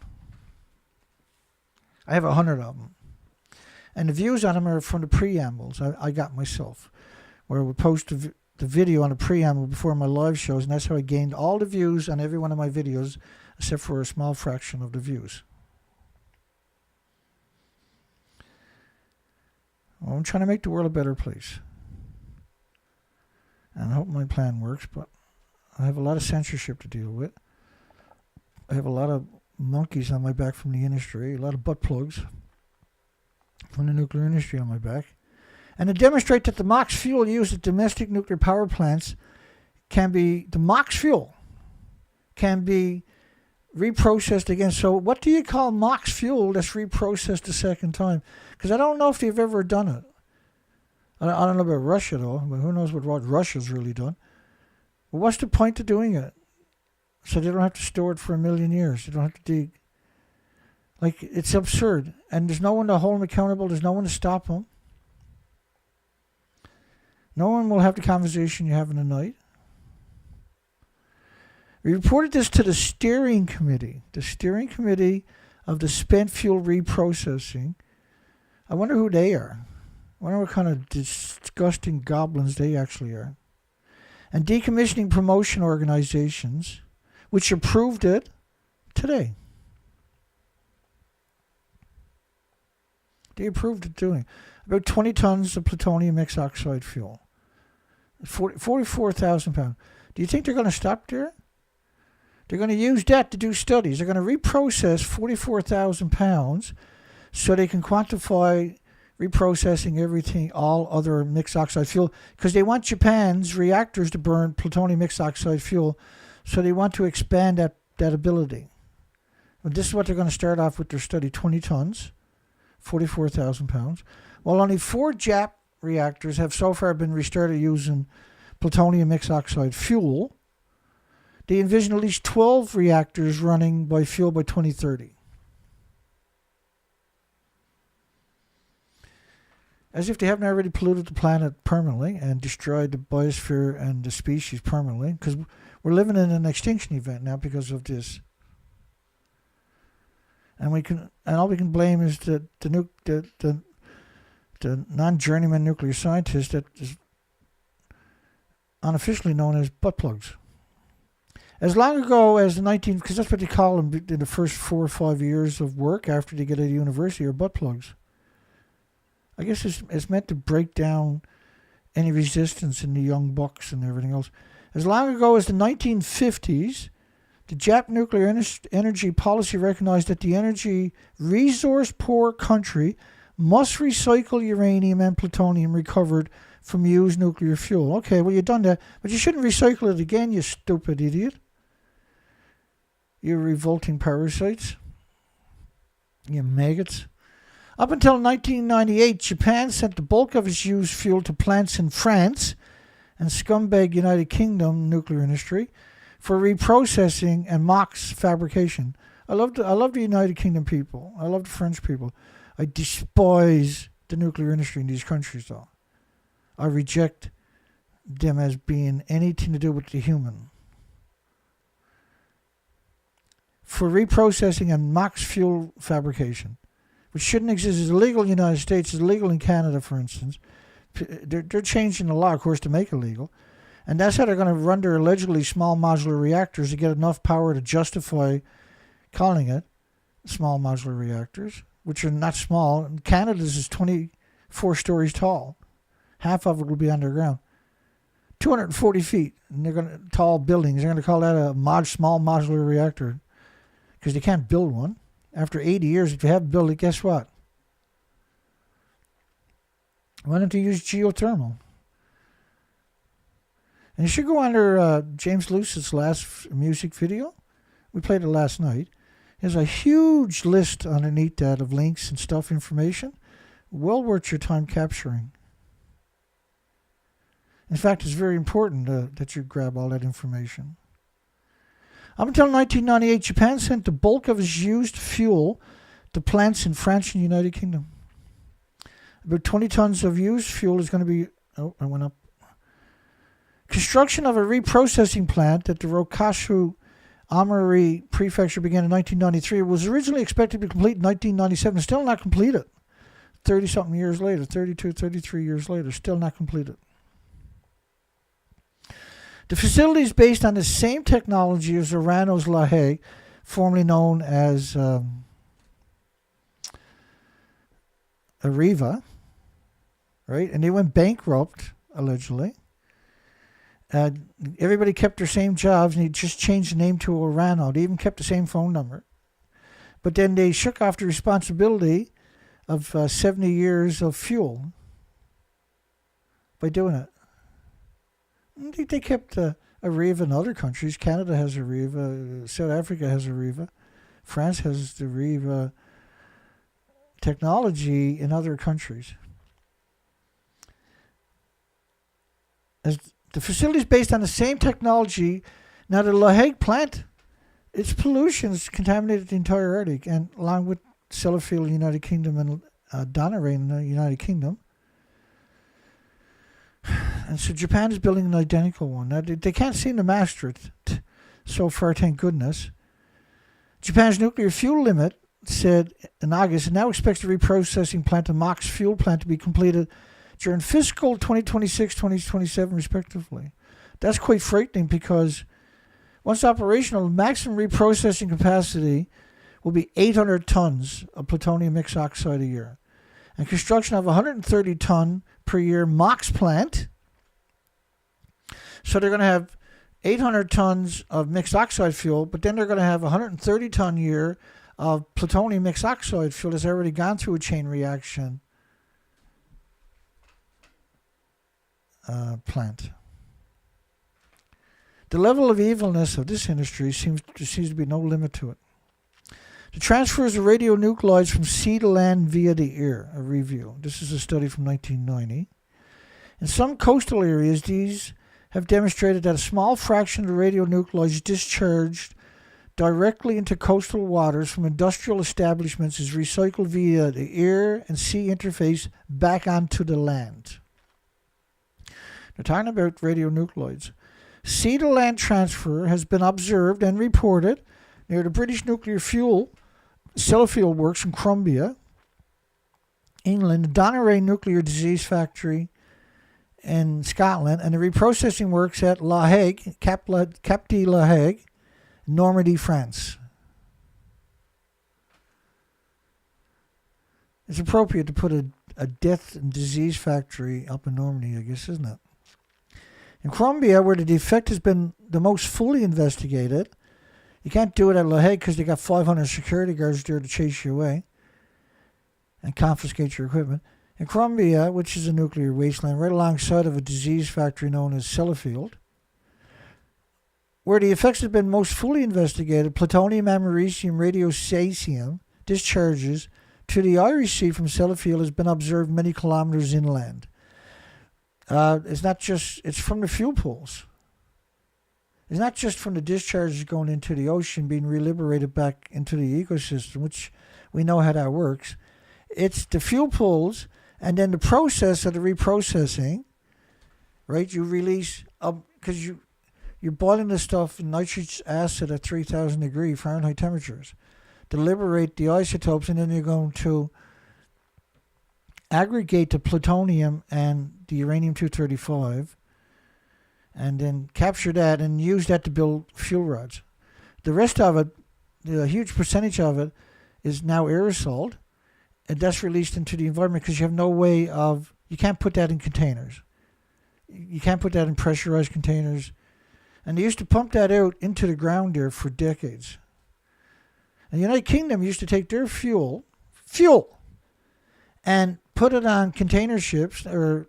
I have 100 of them. And the views on them are from the preambles I got myself, where I would post the video on the preamble before my live shows, and that's how I gained all the views on every one of my videos, except for a small fraction of the views. Well, I'm trying to make the world a better place. And I hope my plan works, but I have a lot of censorship to deal with. I have a lot of monkeys on my back from the industry, a lot of butt plugs from the nuclear industry on my back. And to demonstrate that the MOX fuel used at domestic nuclear power plants the MOX fuel can be reprocessed again. So what do you call MOX fuel that's reprocessed a second time? Because I don't know if they've ever done it. I don't know about Russia, though, but who knows what Russia's really done. But what's the point of doing it? So they don't have to store it for 1 million years. They don't have to dig. Like, it's absurd. And there's no one to hold them accountable. There's no one to stop them. No one will have the conversation you're having tonight. We reported this to the steering committee of the spent fuel reprocessing. I wonder who they are. I wonder what kind of disgusting goblins they actually are. And decommissioning promotion organizations, which approved it today. They approved it doing about 20 tons of plutonium mixed oxide fuel. 44,000 pounds. Do you think they're going to stop there? They're going to use that to do studies. They're going to reprocess 44,000 pounds so they can quantify reprocessing everything, all other mixed oxide fuel, because they want Japan's reactors to burn plutonium mixed oxide fuel, so they want to expand that ability. But this is what they're going to start off with their study, 20 tons, 44,000 pounds. While only 4 Jap reactors have so far been restarted using plutonium mixed oxide fuel, they envision at least 12 reactors running by fuel by 2030. As if they haven't already polluted the planet permanently and destroyed the biosphere and the species permanently, because we're living in an extinction event now because of this. And all we can blame is the non-journeyman nuclear scientist that is unofficially known as butt plugs. As long ago as because that's what they call them in the first 4 or 5 years of work after they get out of university, are butt plugs. I guess it's meant to break down any resistance in the young bucks and everything else. As long ago as the 1950s, the Jap nuclear energy policy recognized that the energy resource-poor country must recycle uranium and plutonium recovered from used nuclear fuel. Okay, well, you've done that, but you shouldn't recycle it again, you stupid idiot. You revolting parasites. You maggots. Up until 1998, Japan sent the bulk of its used fuel to plants in France and scumbag United Kingdom nuclear industry for reprocessing and MOX fabrication. I love the United Kingdom people. I love the French people. I despise the nuclear industry in these countries, though. I reject them as being anything to do with the human. For reprocessing and MOX fuel fabrication, which shouldn't exist, is illegal in the United States, is illegal in Canada, for instance. They're changing the law, of course, to make it legal. And that's how they're going to run their allegedly small modular reactors to get enough power to justify calling it small modular reactors, which are not small. Canada's is 24 stories tall. Half of it will be underground. 240 feet. And they're going to tall buildings. They're going to call that a small modular reactor because they can't build one. After 80 years, if you have built it, guess what? Why don't you use geothermal? And you should go under James Luce's last music video. We played it last night. There's a huge list underneath that of links and stuff, information. Well worth your time capturing. In fact, it's very important that you grab all that information. Up until 1998, Japan sent the bulk of its used fuel to plants in France and the United Kingdom. About 20 tons of used fuel is going to be... Oh, I went up. Construction of a reprocessing plant at the Rokashu Amari Prefecture began in 1993. It was originally expected to be complete in 1997. Still not completed. 30-something years later, 32, 33 years later, still not completed. The facility is based on the same technology as Orano's La Haye, formerly known as Areva, right? And they went bankrupt, allegedly. Everybody kept their same jobs, and they just changed the name to Orano. They even kept the same phone number. But then they shook off the responsibility of 70 years of fuel by doing it. They kept Areva in other countries. Canada has Areva. South Africa has Areva. France has the Areva technology in other countries. As the facility is based on the same technology. Now, the La Haye plant, its pollution has contaminated the entire Arctic, and along with Sellafield in the United Kingdom and Donneray in the United Kingdom. And so Japan is building an identical one. Now, they can't seem to master it so far, thank goodness. Japan's nuclear fuel limit said in August it now expects the reprocessing plant and MOX fuel plant to be completed during fiscal 2026, 2027, respectively. That's quite frightening because once operational, the maximum reprocessing capacity will be 800 tons of plutonium mixed oxide a year. And construction of a 130 ton per year MOX plant. So they're going to have 800 tons of mixed oxide fuel, but then they're going to have a 130 ton year of plutonium mixed oxide fuel that's already gone through a chain reaction plant. The level of evilness of this industry seems to be no limit to it. The transfers of radionuclides from sea to land via the air, a review. This is a study from 1990. In some coastal areas, these have demonstrated that a small fraction of the radionuclides discharged directly into coastal waters from industrial establishments is recycled via the air and sea interface back onto the land. They're talking about radionuclides. Sea to land transfer has been observed and reported near the British nuclear fuel Sellafield works in Crumbia, England, the Donneray Nuclear Disease Factory in Scotland, and the reprocessing works at La Haye, Cap de La Haye, Normandy, France. It's appropriate to put a death and disease factory up in Normandy, I guess, isn't it? In Crumbia, where the defect has been the most fully investigated, you can't do it at La Haye because they got 500 security guards there to chase you away. and confiscate your equipment. In Colombia, which is a nuclear wasteland right alongside of a disease factory known as Sellafield, where the effects have been most fully investigated, plutonium, americium, radiocesium discharges to the Irish Sea from Sellafield has been observed many kilometers inland. It's not just, it's from the fuel pools. It's not just from the discharges going into the ocean being reliberated back into the ecosystem, which we know how that works. It's the fuel pools and then the process of the reprocessing, right? You release, because you're boiling the stuff in nitric acid at 3,000 degree Fahrenheit temperatures to liberate the isotopes, and then you're going to aggregate the plutonium and the uranium-235 and then capture that and use that to build fuel rods. The rest of it, a huge percentage of it, is now aerosoled, and that's released into the environment because you have no way of, you can't put that in containers. You can't put that in pressurized containers. And they used to pump that out into the ground there for decades. And the United Kingdom used to take their fuel, and put it on container ships or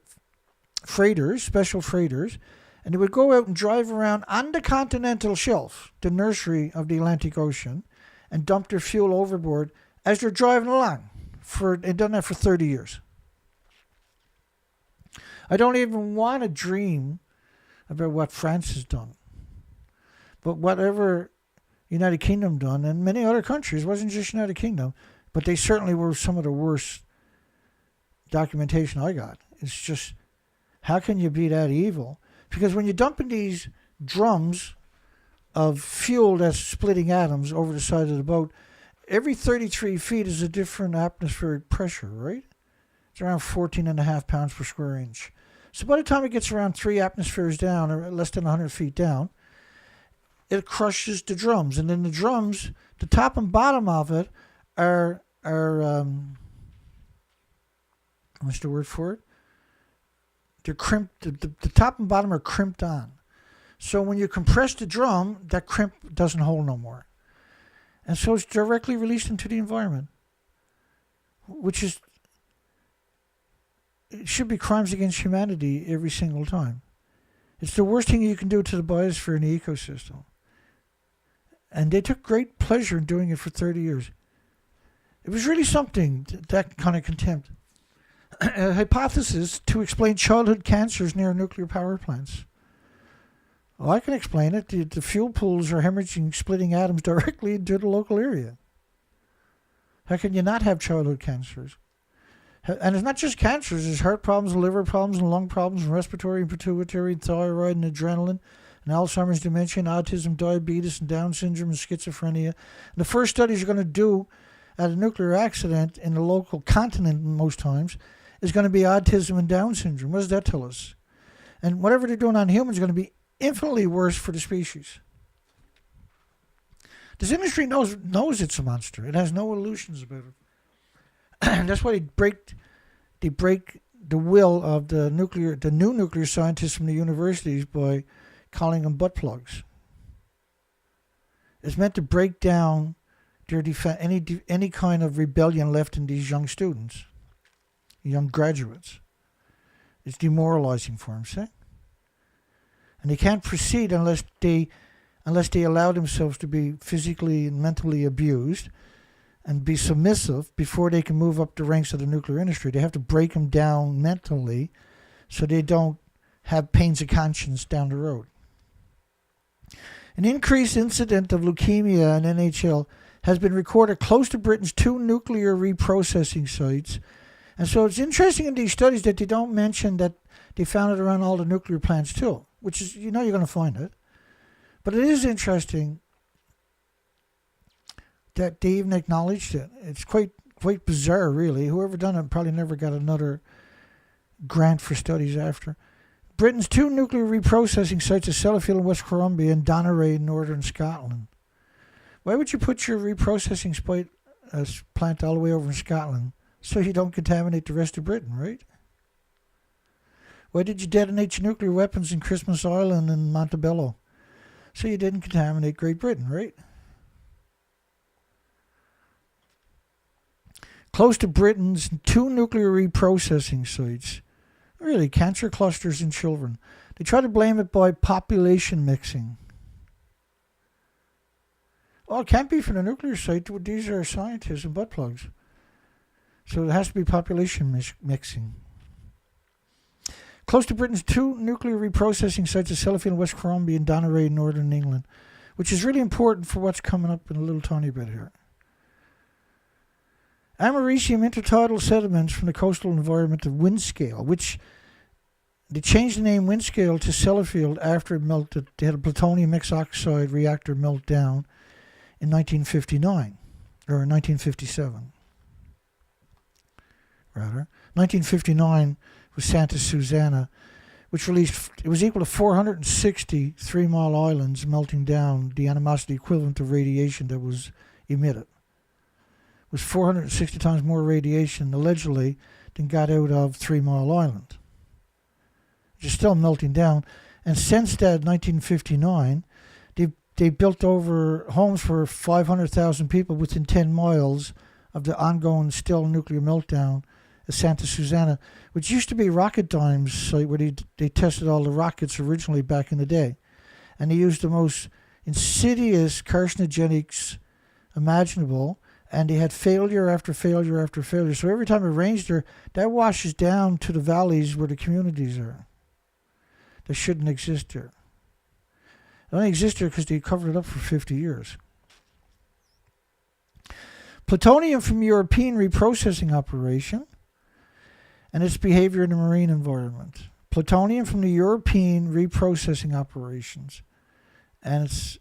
freighters, special freighters, and they would go out and drive around on the continental shelf, the nursery of the Atlantic Ocean, and dump their fuel overboard as they're driving along. They've done that for 30 years. I don't even want to dream about what France has done. But whatever United Kingdom done, and many other countries, wasn't just United Kingdom, but they certainly were some of the worst documentation I got. It's just, how can you be that evil? Because when you're dumping these drums of fuel that's splitting atoms over the side of the boat, every 33 feet is a different atmospheric pressure, right? It's around 14.5 pounds per square inch. So by the time it gets around 3 atmospheres down, or less than 100 feet down, it crushes the drums. And then the drums, the top and bottom of it are what's the word for it? They're crimped. The top and bottom are crimped on. So when you compress the drum, that crimp doesn't hold no more. And so it's directly released into the environment, which is, it should be crimes against humanity every single time. It's the worst thing you can do to the biosphere and the ecosystem. And they took great pleasure in doing it for 30 years. It was really something, that kind of contempt. A hypothesis to explain childhood cancers near nuclear power plants. Well, I can explain it. The fuel pools are hemorrhaging, splitting atoms directly into the local area. How can you not have childhood cancers? And it's not just cancers. There's heart problems, liver problems, and lung problems, and respiratory and pituitary, and thyroid, and adrenaline, and Alzheimer's, dementia, and autism, diabetes, and Down syndrome, and schizophrenia. And the first studies you're going to do at a nuclear accident in the local continent most times is going to be autism and Down syndrome. What does that tell us? And whatever they're doing on humans is going to be infinitely worse for the species. This industry knows it's a monster. It has no illusions about it. That's why they break the will of the new nuclear scientists from the universities by calling them butt plugs. It's meant to break down their any kind of rebellion left in these young students, young graduates. It's demoralizing for them, see? And they can't proceed unless they allow themselves to be physically and mentally abused and be submissive before they can move up the ranks of the nuclear industry. They have to break them down mentally so they don't have pains of conscience down the road. An increased incident of leukemia and NHL has been recorded close to Britain's 2 nuclear reprocessing sites. And so it's interesting in these studies that they don't mention that they found it around all the nuclear plants too, which is, you're going to find it. But it is interesting that they even acknowledged it. It's quite bizarre, really. Whoever done it probably never got another grant for studies after. Britain's 2 nuclear reprocessing sites are Sellafield in West Columbia and Doneraile in northern Scotland. Why would you put your reprocessing plant all the way over in Scotland so you don't contaminate the rest of Britain, right? Why did you detonate your nuclear weapons in Christmas Island and Montebello? So you didn't contaminate Great Britain, right? Close to Britain's 2 nuclear reprocessing sites. Really, cancer clusters in children. They try to blame it by population mixing. Well, it can't be from the nuclear site. These are scientists and butt plugs. So it has to be population mixing. Close to Britain's 2 nuclear reprocessing sites are Sellafield, West Crombie, and Doneraye in northern England, which is really important for what's coming up in a little tiny bit here. Americium intertidal sediments from the coastal environment of Windscale, which they changed the name Windscale to Sellafield after it melted. They had a plutonium mixed oxide reactor meltdown in 1959, or 1957, rather. 1959 was Santa Susana, which released, it was equal to 460 3-mile islands melting down, the animosity equivalent of radiation that was emitted. It was 460 times more radiation, allegedly, than got out of 3 Mile Island. Which is still melting down. And since that, 1959, they built over homes for 500,000 people within 10 miles of the ongoing still nuclear meltdown at Santa Susana, which used to be Rocketdyne's site where they tested all the rockets originally back in the day. And they used the most insidious carcinogenics imaginable, and they had failure after failure after failure. So every time it rains there, that washes down to the valleys where the communities are. That shouldn't exist there. It only exists there because they covered it up for 50 years. Plutonium from European reprocessing operation and its behavior in the marine environment. Plutonium from the European reprocessing operations and its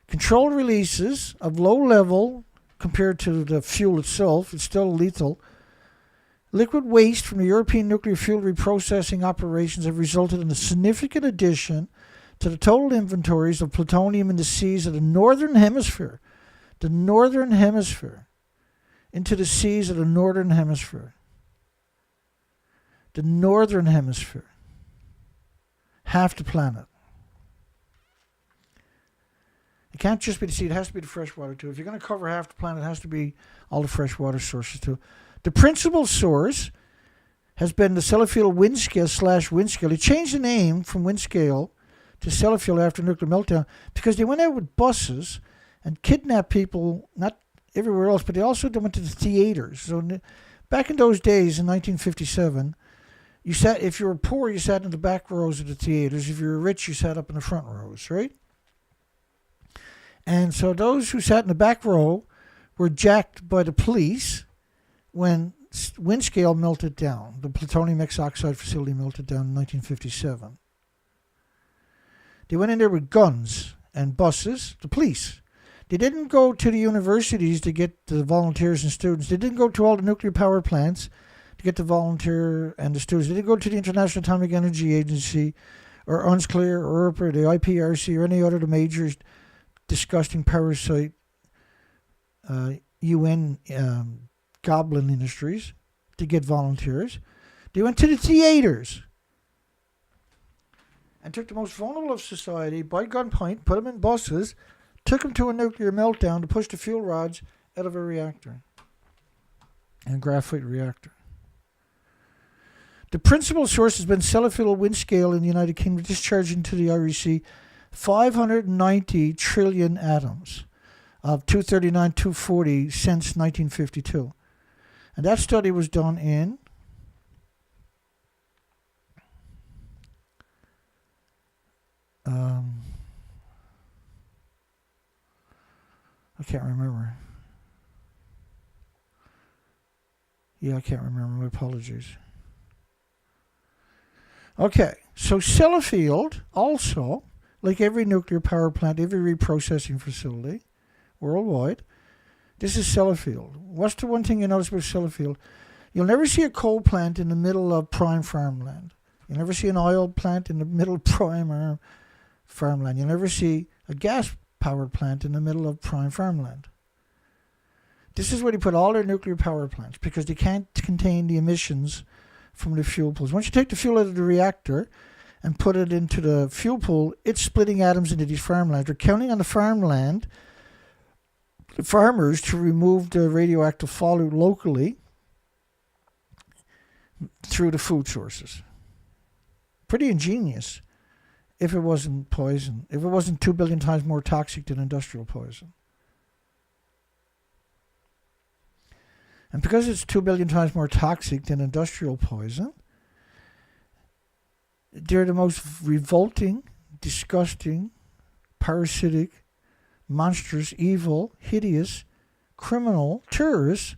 controlled releases of low level compared to the fuel itself. It's still lethal. Liquid waste from the European nuclear fuel reprocessing operations have resulted in a significant addition to the total inventories of plutonium in the seas of the northern hemisphere. The northern hemisphere. Into the seas of the northern hemisphere. The northern hemisphere. Half the planet. It can't just be the sea, it has to be the freshwater too. If you're going to cover half the planet, it has to be all the freshwater sources too. The principal source has been the Sellafield Windscale/Windscale. They changed the name from Windscale to Sellafield after nuclear meltdown because they went out with buses and kidnapped people, not everywhere else, but they went to the theaters. So back in those days, in 1957, if you were poor, you sat in the back rows of the theaters. If you were rich, you sat up in the front rows, right? And so those who sat in the back row were jacked by the police when Windscale melted down. The plutonium mixed oxide facility melted down in 1957. They went in there with guns and buses, the police. They didn't go to the universities to get the volunteers and students. They didn't go to all the nuclear power plants to get the volunteer and the students. They didn't go to the International Atomic Energy Agency or UNSCLEAR or ERPA, the IPRC, or any other of the major disgusting parasite UN goblin industries to get volunteers. They went to the theaters and took the most vulnerable of society by gunpoint, put them in buses, took them to a nuclear meltdown to push the fuel rods out of a reactor, and a graphite reactor. The principal source has been Sellafield Windscale in the United Kingdom, discharging to the REC 590 trillion atoms of 239-240 since 1952. And that study was done in I can't remember. Yeah, I can't remember. My apologies. Okay, so Sellafield also, like every nuclear power plant, every reprocessing facility worldwide, this is Sellafield. What's the one thing you notice about Sellafield? You'll never see a coal plant in the middle of prime farmland. You'll never see an oil plant in the middle of prime farmland. You'll never see a gas power plant in the middle of prime farmland. This is where they put all their nuclear power plants because they can't contain the emissions from the fuel pools. Once you take the fuel out of the reactor and put it into the fuel pool, it's splitting atoms into these farmlands. They're counting on the farmland the farmers to remove the radioactive fallout locally through the food sources. Pretty ingenious if it wasn't poison, if it wasn't 2 billion times more toxic than industrial poison. And because it's 2 billion times more toxic than industrial poison, they're the most revolting, disgusting, parasitic, monstrous, evil, hideous, criminal terrorists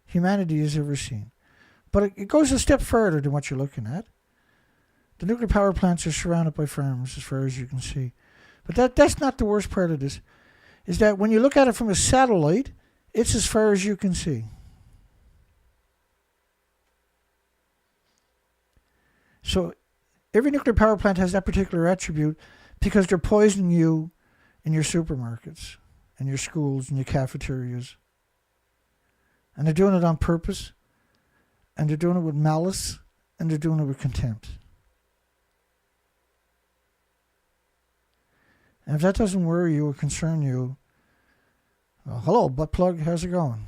humanity has ever seen. But it goes a step further than what you're looking at. The nuclear power plants are surrounded by farms as far as you can see. But that's not the worst part of this, is that when you look at it from a satellite, it's as far as you can see. So every nuclear power plant has that particular attribute because they're poisoning you in your supermarkets, in your schools, in your cafeterias. And they're doing it on purpose, and they're doing it with malice, and they're doing it with contempt. And if that doesn't worry you or concern you, well, hello, butt plug, how's it going?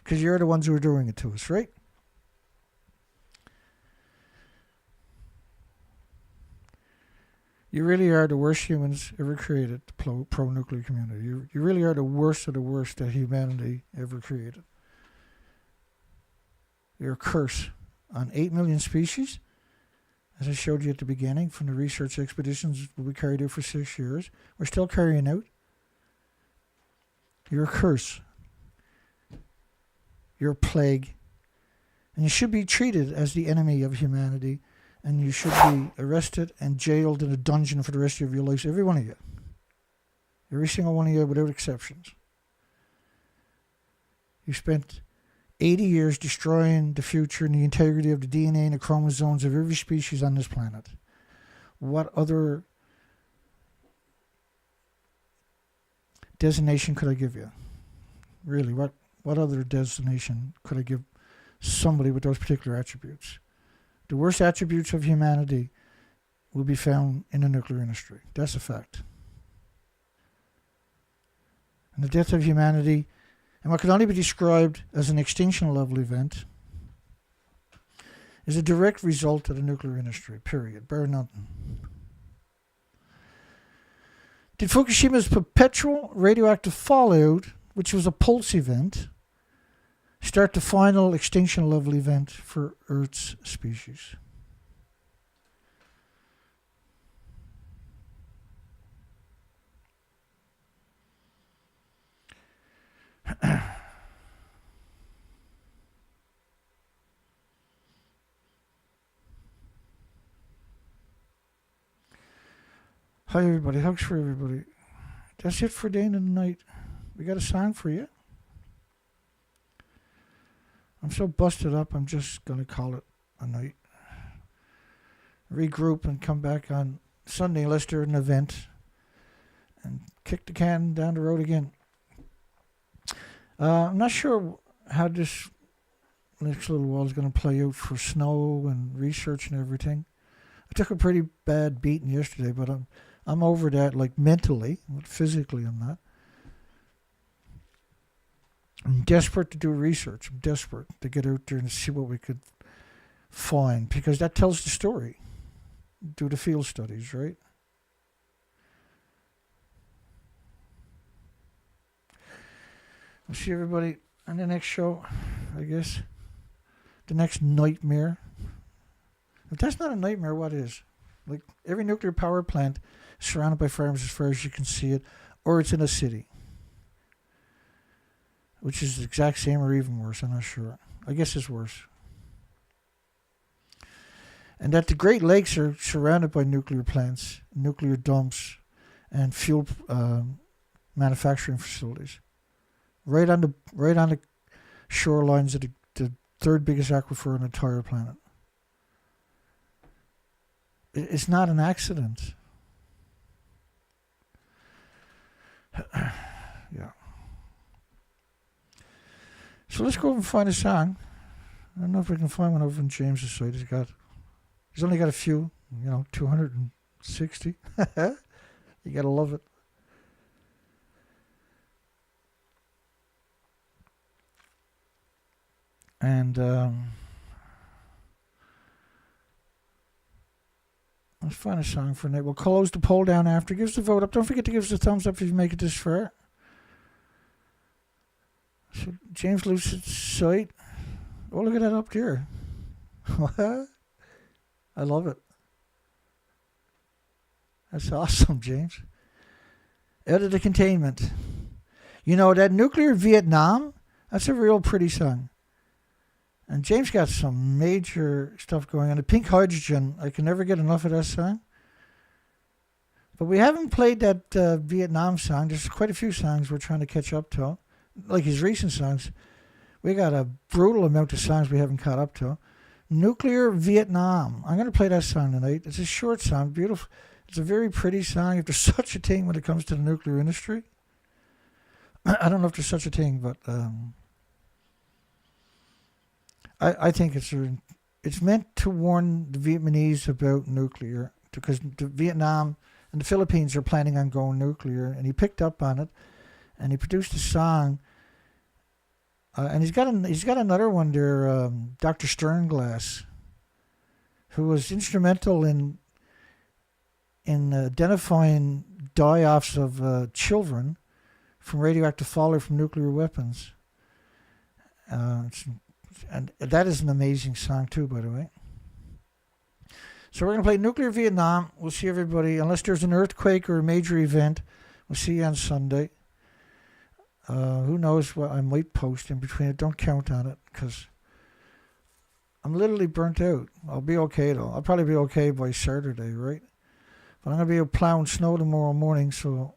Because you're the ones who are doing it to us, right? You really are the worst humans ever created, the pro-nuclear community. You really are the worst of the worst that humanity ever created. You're a curse on 8 million species, as I showed you at the beginning, from the research expeditions we carried out for 6 years. We're still carrying out. You're a curse. You're a plague. And you should be treated as the enemy of humanity. And you should be arrested and jailed in a dungeon for the rest of your lives. Every one of you. Every single one of you without exceptions. You spent 80 years destroying the future and the integrity of the DNA and the chromosomes of every species on this planet. What other designation could I give you? Really, what other designation could I give somebody with those particular attributes? The worst attributes of humanity will be found in the nuclear industry. That's a fact. And the death of humanity, and what can only be described as an extinction level event, is a direct result of the nuclear industry, period. Bar nothing. Did Fukushima's perpetual radioactive fallout, which was a pulse event, start the final extinction level event for Earth's species? Hi everybody, hugs for everybody. That's it for day and night. We got a song for you. I'm so busted up, I'm just going to call it a night. Regroup and come back on Sunday unless there's an event. And kick the can down the road again. I'm not sure how this next little while is going to play out for snow and research and everything. I took a pretty bad beating yesterday, but I'm over that, like mentally, but physically I'm not. I'm desperate to do research. I'm desperate to get out there and see what we could find, because that tells the story. Do the field studies, right? I'll see everybody on the next show, I guess. The next nightmare. If that's not a nightmare, what is? Like, every nuclear power plant is surrounded by farms as far as you can see it, or it's in a city. Which is the exact same or even worse, I'm not sure. I guess it's worse. And that the Great Lakes are surrounded by nuclear plants, nuclear dumps, and fuel manufacturing facilities. Right on the shorelines of the third biggest aquifer on the entire planet. It's not an accident. Yeah. So let's go and find a song. I don't know if we can find one over on James's site. He's only got a few, 260. You gotta love it. And let's find a song for tonight. We'll close the poll down after. Give us the vote up. Don't forget to give us a thumbs up if you make it this far. So James Lucid's site. Oh, look at that up there. I love it. That's awesome, James. Out of the containment. You know, that Nuclear Vietnam, that's a real pretty song. And James got some major stuff going on. The Pink Hydrogen, I can never get enough of that song. But we haven't played that Vietnam song. There's quite a few songs we're trying to catch up to. Like his recent songs. We got a brutal amount of songs we haven't caught up to. Nuclear Vietnam. I'm going to play that song tonight. It's a short song, beautiful. It's a very pretty song. If there's such a thing when it comes to the nuclear industry. I don't know if there's such a thing, but I think it's meant to warn the Vietnamese about nuclear, because Vietnam and the Philippines are planning on going nuclear, and he picked up on it, and he produced a song. And he's got another one there, Dr. Sternglass, who was instrumental in identifying die-offs of children from radioactive fallout from nuclear weapons. And that is an amazing song too, by the way. So we're going to play Nuclear Vietnam. We'll see everybody, unless there's an earthquake or a major event. We'll see you on Sunday. Who knows what I might post in between it. Don't count on it, because I'm literally burnt out. I'll be okay, though. I'll probably be okay by Saturday, right? But I'm going to be out plowing snow tomorrow morning, so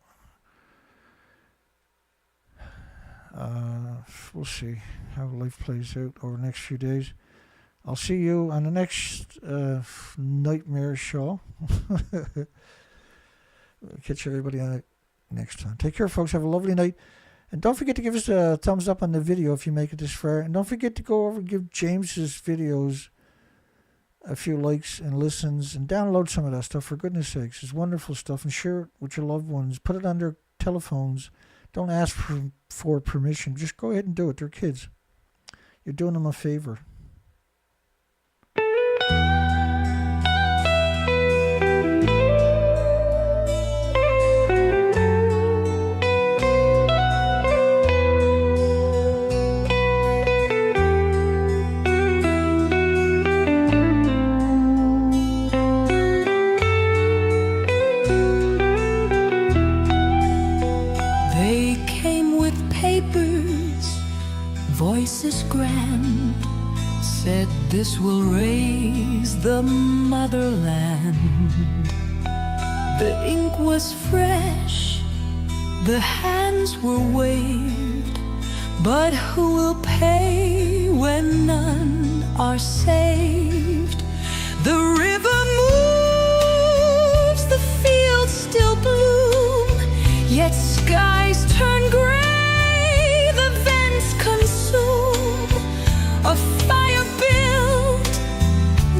we'll see how life plays out over the next few days. I'll see you on the next nightmare show. Catch everybody on it next time. Take care, folks. Have a lovely night. And don't forget to give us a thumbs up on the video if you make it this far. And don't forget to go over and give James's videos a few likes and listens. And download some of that stuff, for goodness sakes. It's wonderful stuff. And share it with your loved ones. Put it on their telephones. Don't ask for permission. Just go ahead and do it. They're kids. You're doing them a favor. Voices grand said this will raise the motherland. The ink was fresh, the hands were waved, but who will pay when none are saved? The river moves, the fields still bloom, yet skies turn gray. A fire built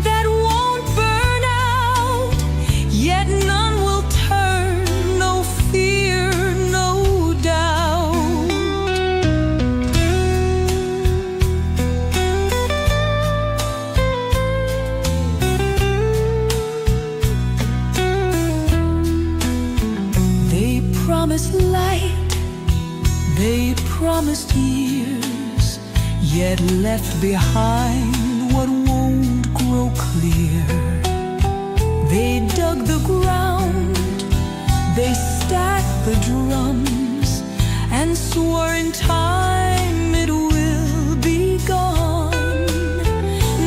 that won't burn out, yet none will turn, no fear, no doubt. They promised light, they promised years, yet left behind what won't grow clear. They dug the ground, they stacked the drums, and swore in time it will be gone.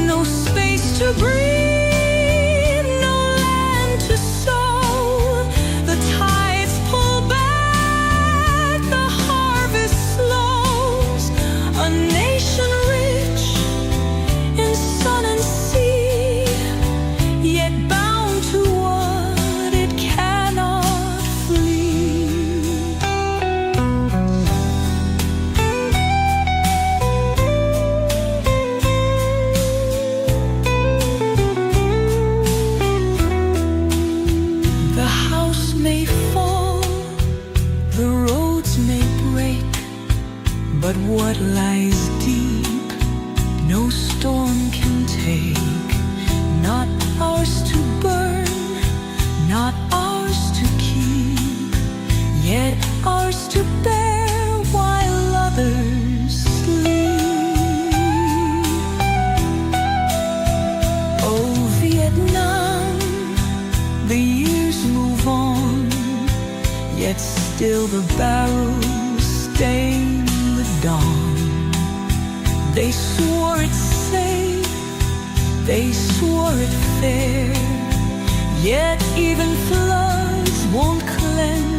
No space to breathe, no land to sow. The tides pull back, the harvest slows. A nation rich in sun and sea, yet bound to what it cannot flee. The house may fall, the roads may break, but what lies deep not ours to keep, yet ours to bear while others sleep. Oh, Vietnam, the years move on, yet still the barrels stain the dawn. They swore it safe, they swore it fair, yet even floods won't cleanse